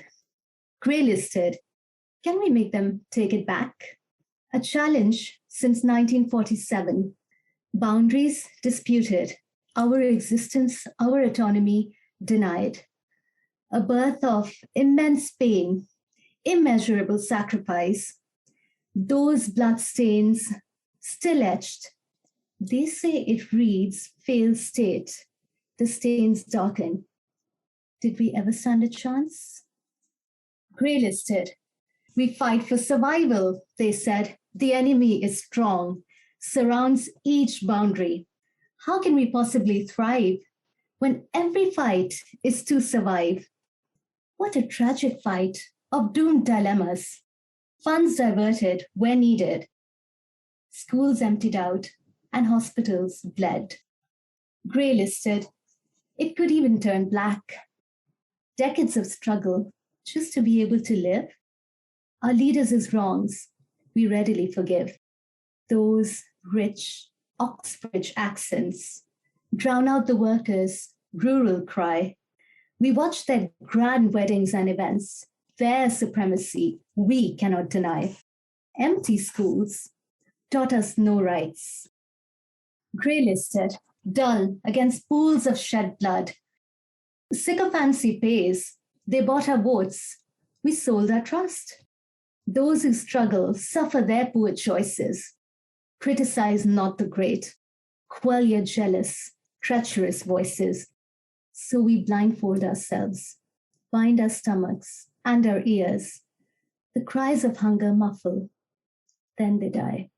Grey Listed. Can we make them take it back? A challenge since 1947. Boundaries disputed. Our existence, our autonomy denied. A birth of immense pain, immeasurable sacrifice. Those bloodstains still etched. They say it reads failed state. The stains darken. Did we ever stand a chance? Grey listed. We fight for survival, they said. The enemy is strong, surrounds each boundary. How can we possibly thrive when every fight is to survive? What a tragic fight of doomed dilemmas. Funds diverted where needed. Schools emptied out and hospitals bled. Grey listed. It could even turn black. Decades of struggle just to be able to live. Our leaders' wrongs we readily forgive. Those rich Oxbridge accents drown out the workers' rural cry. We watch their grand weddings and events. Their supremacy we cannot deny. Empty schools taught us no rights. Grey listed, dull against pools of shed blood. Sycophancy pays. They bought our votes. We sold our trust. Those who struggle suffer their poor choices. Criticize not the great. Quell your jealous, treacherous voices. So we blindfold ourselves, bind our stomachs and our ears. The cries of hunger muffle. Then they die.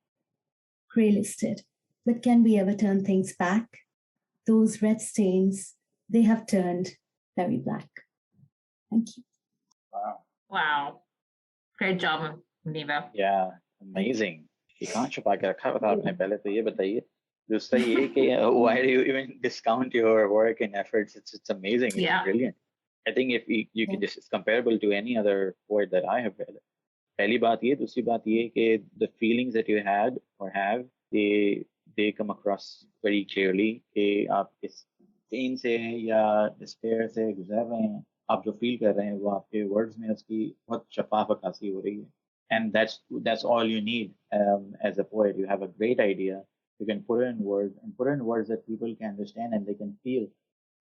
Grey listed. But can we ever turn things back? Those red stains, they have turned very black. Thank you. Wow. Great job, Muniba. Yeah, amazing. You can't छुपा के रखा बता आपने पहले तो ये बताइए दूसरा ये कि why do you even discount your work and efforts? It's amazing. It's brilliant. I think if you can just, it's comparable to any other poet that I have read. पहली बात ये, दूसरी बात ये कि the feelings that you had or have, they come across very clearly कि आप इस pain से या despair से गुजर रहे हैं, आप जो feel कर रहे हैं वो आपके words में उसकी बहुत शफाफ अक्कासी हो रही है. And that's all you need as a poet. You have a great idea. You can put it in words and put it in words that people can understand and they can feel.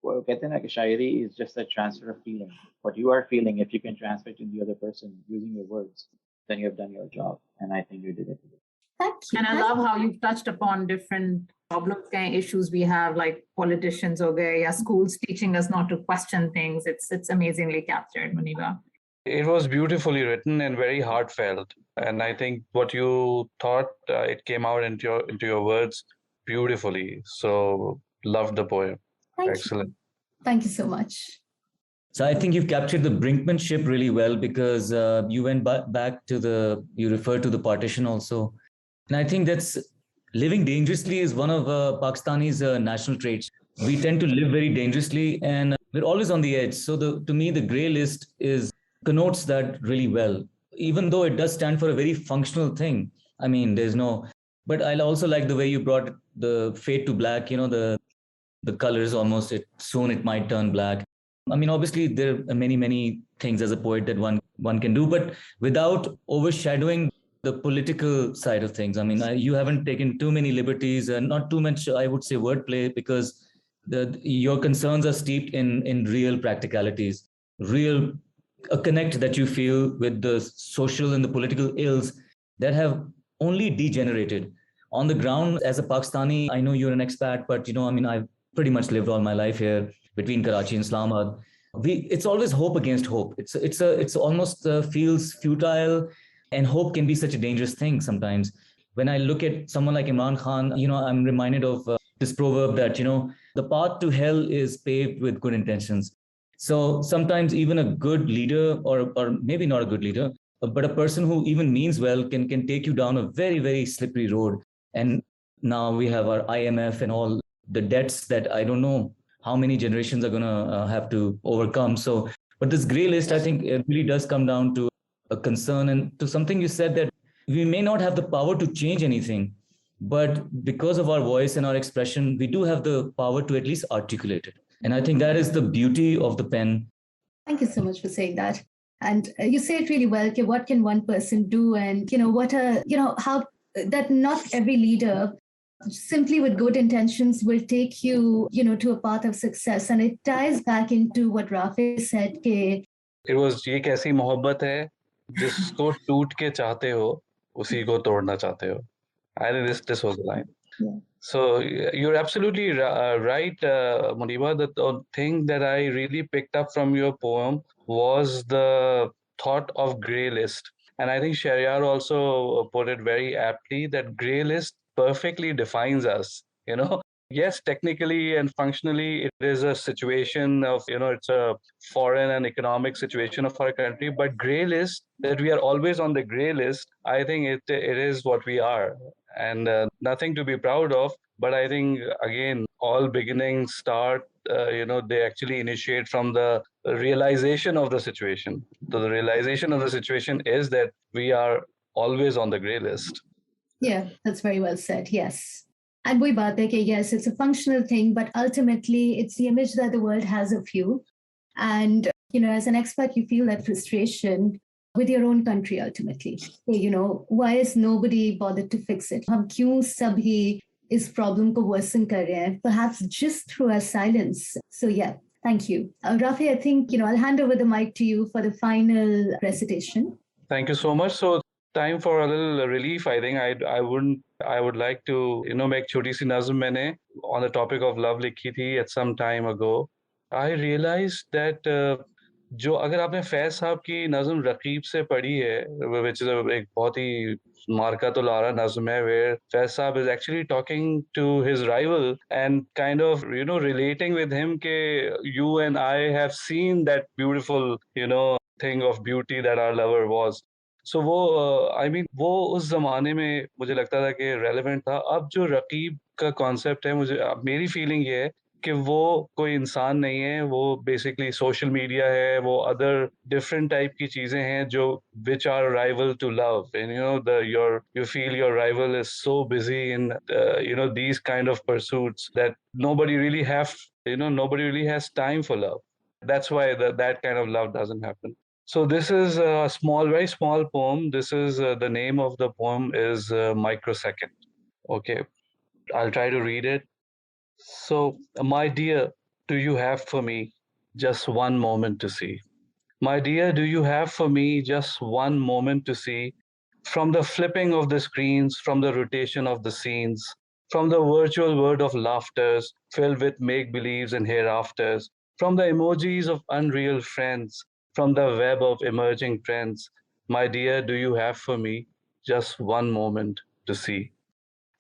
Well, कहते हैं ना कि शायरी is just a transfer of feeling. What you are feeling, if you can transfer it to the other person using your words, then you have done your job. And I think you did it. Thank you. And I love how you've touched upon different problems and issues we have, like politicians or schools teaching us not to question things. It's amazingly captured, Muniba. It was beautifully written and very heartfelt. And I think what you thought, it came out into your words beautifully. So loved the poem. Excellent. Thank you so much. So I think you've captured the brinkmanship really well because you went back to you referred to the partition also. And I think that's living dangerously is one of Pakistani's national traits. We tend to live very dangerously and we're always on the edge. So to me, the grey list connotes that really well, even though it does stand for a very functional thing. I mean, but I also like the way you brought the fade to black, the colors almost, soon it might turn black. I mean, obviously there are many things as a poet that one can do, but without overshadowing the political side of things. I mean, you haven't taken too many liberties and not too much, I would say, wordplay, because your concerns are steeped in real practicalities, real a connect that you feel with the social and the political ills that have only degenerated on the ground. As a Pakistani, I know you're an expat, but I mean, I've pretty much lived all my life here between Karachi and Islamabad. It's always hope against hope. It's almost feels futile, and hope can be such a dangerous thing sometimes. When I look at someone like Imran Khan, I'm reminded of this proverb that the path to hell is paved with good intentions. So sometimes even a good leader, or maybe not a good leader, but a person who even means well can take you down a very, very slippery road. And now we have our IMF and all the debts that I don't know how many generations are going to have to overcome. So, but this gray list, I think it really does come down to a concern and to something you said, that we may not have the power to change anything, but because of our voice and our expression, we do have the power to at least articulate it. And I think that is the beauty of the pen. Thank you so much for saying that. And you say it really well. Okay, what can one person do? And how that not every leader simply with good intentions will take you, to a path of success. And it ties back into what Rafey said. It was ये कैसी मोहब्बत है जिसको टूट के चाहते हो उसी को तोड़ना चाहते हो. I think this was the line. Yeah. So you're absolutely right, Muniba. The thing that I really picked up from your poem was the thought of grey list. And I think Shaheryar also put it very aptly that grey list perfectly defines us. Yes, technically and functionally, it is a situation of, it's a foreign and economic situation of our country. But grey list, that we are always on the grey list, I think it is what we are. And nothing to be proud of. But I think, again, all beginnings start, they actually initiate from the realization of the situation. So the realization of the situation is that we are always on the grey list. Yeah, that's very well said. Yes. And we baat hai ki yes, it's a functional thing, but ultimately it's the image that the world has of you. And, as an expat, you feel that frustration with your own country ultimately. Why is nobody bothered to fix it? Hum kyun sabhi is problem ko worsen kar rahe hain? Perhaps just through our silence. So yeah, thank you. Rafey, I think, I'll hand over the mic to you for the final recitation. Thank you so much. So time for a little relief. I think I would like to, make choti si nazm maine on the topic of love likhi thi at some time ago. I realized that जो अगर आपने फैज साहब की नज़म रकीब से पढ़ी है, which is एक बहुत ही मार्का तो लारा नज़म है, where फैज साहब is actually talking to his rival and kind of relating with him के you and I have seen that beautiful thing of beauty that our lover was. So वो I mean वो उस ज़माने में मुझे लगता था कि relevant था. अब जो रकीब का concept है, मेरी feeling ये है कि वो कोई इंसान नहीं है, वो बेसिकली सोशल मीडिया है, वो अदर डिफरेंट टाइप की चीजें हैं जो which are rival to love. And you feel your rival is so busy in these kind of pursuits that nobody really has time for love. That's why that kind of love doesn't happen. So this is a very small poem. This is the name of the poem is Microsecond. Okay, I'll try to read it. So, my dear, do you have for me just one moment to see? My dear, do you have for me just one moment to see? From the flipping of the screens, from the rotation of the scenes, from the virtual world of laughters filled with make believes and hereafters, from the emojis of unreal friends, from the web of emerging trends, my dear, do you have for me just one moment to see?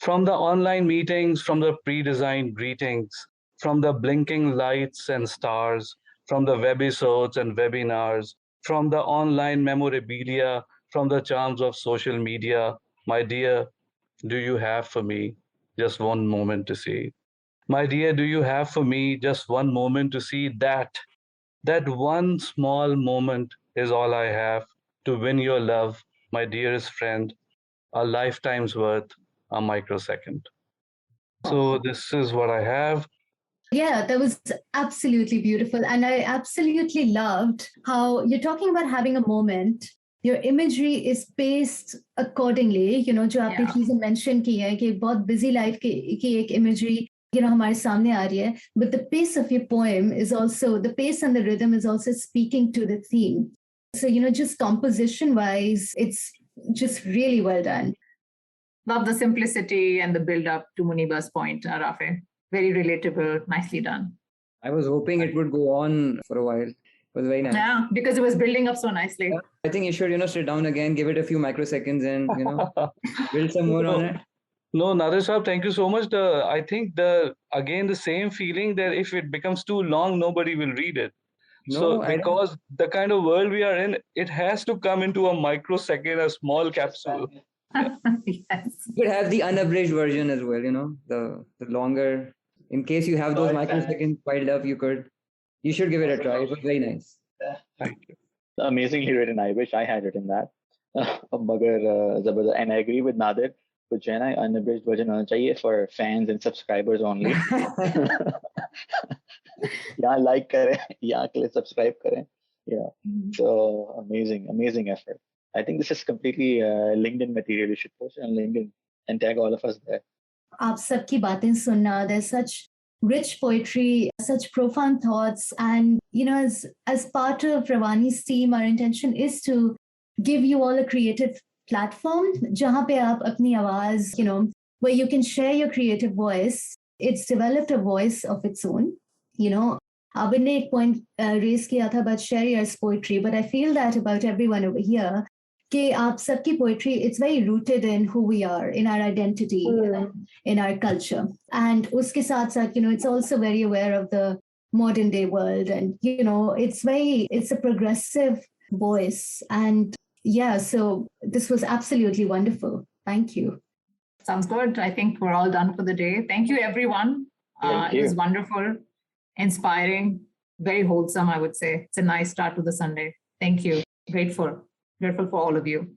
From the online meetings, from the pre-designed greetings, from the blinking lights and stars, from the webisodes and webinars, from the online memorabilia, from the charms of social media, my dear, do you have for me just one moment to see? My dear, do you have for me just one moment to see that one small moment is all I have to win your love, my dearest friend, a lifetime's worth, a microsecond. So this is what I have. Yeah, that was absolutely beautiful. And I absolutely loved how you're talking about having a moment. Your imagery is paced accordingly. You know, जो आपने चीजें mention की है कि बहुत busy life की एक imagery, you know, हमारे सामने आ रही है. But the pace of your poem is also, the pace and the rhythm is also speaking to the theme. So, you know, just composition wise, it's just really well done. Love the simplicity and the build up to Muniba's point, Rafey. Very relatable, nicely done. I was hoping it would go on for a while. It was very nice. Yeah, because it was building up so nicely. Yeah, I think you should, you know, sit down again, give it a few microseconds and, you know, build some more on it. No, Nadir Sahab, thank you so much. I think the same feeling that if it becomes too long, nobody will read it. No, so because the kind of world we are in, it has to come into a microsecond, a small capsule. Yes. You could have the unabridged version as well, you know, the longer. In case you have those microseconds piled up, you should give it a try. It was very nice. Thank you. Amazingly written. I wish I had written that. And I agree with Nadir. कुछ है ना unabridged version होना चाहिए for fans and subscribers only. यहाँ like करें, यहाँ के लिए subscribe करें. Yeah. So amazing effort. I think this is completely LinkedIn material. You should post it on LinkedIn and tag all of us there. आप सबकी बातें सुनना, there's such rich poetry, such profound thoughts, and you know, as part of Rawanee's team, our intention is to give you all a creative platform, जहाँ पे आप अपनी आवाज, you know, where you can share your creative voice. It's developed a voice of its own, you know. Abid ने एक point raise किया था about Shaheryar's poetry, but I feel that about everyone over here. कि आप सबकी poetry, it's very rooted in who we are, in our identity, in our culture. And उसके साथ साथ, you know, it's also very aware of the modern day world. And, you know, it's a progressive voice. And yeah, so this was absolutely wonderful. Thank you. Sounds good. I think we're all done for the day. Thank you, everyone. It was wonderful, inspiring, very wholesome, I would say. It's a nice start to the Sunday. Thank you. Grateful for all of you.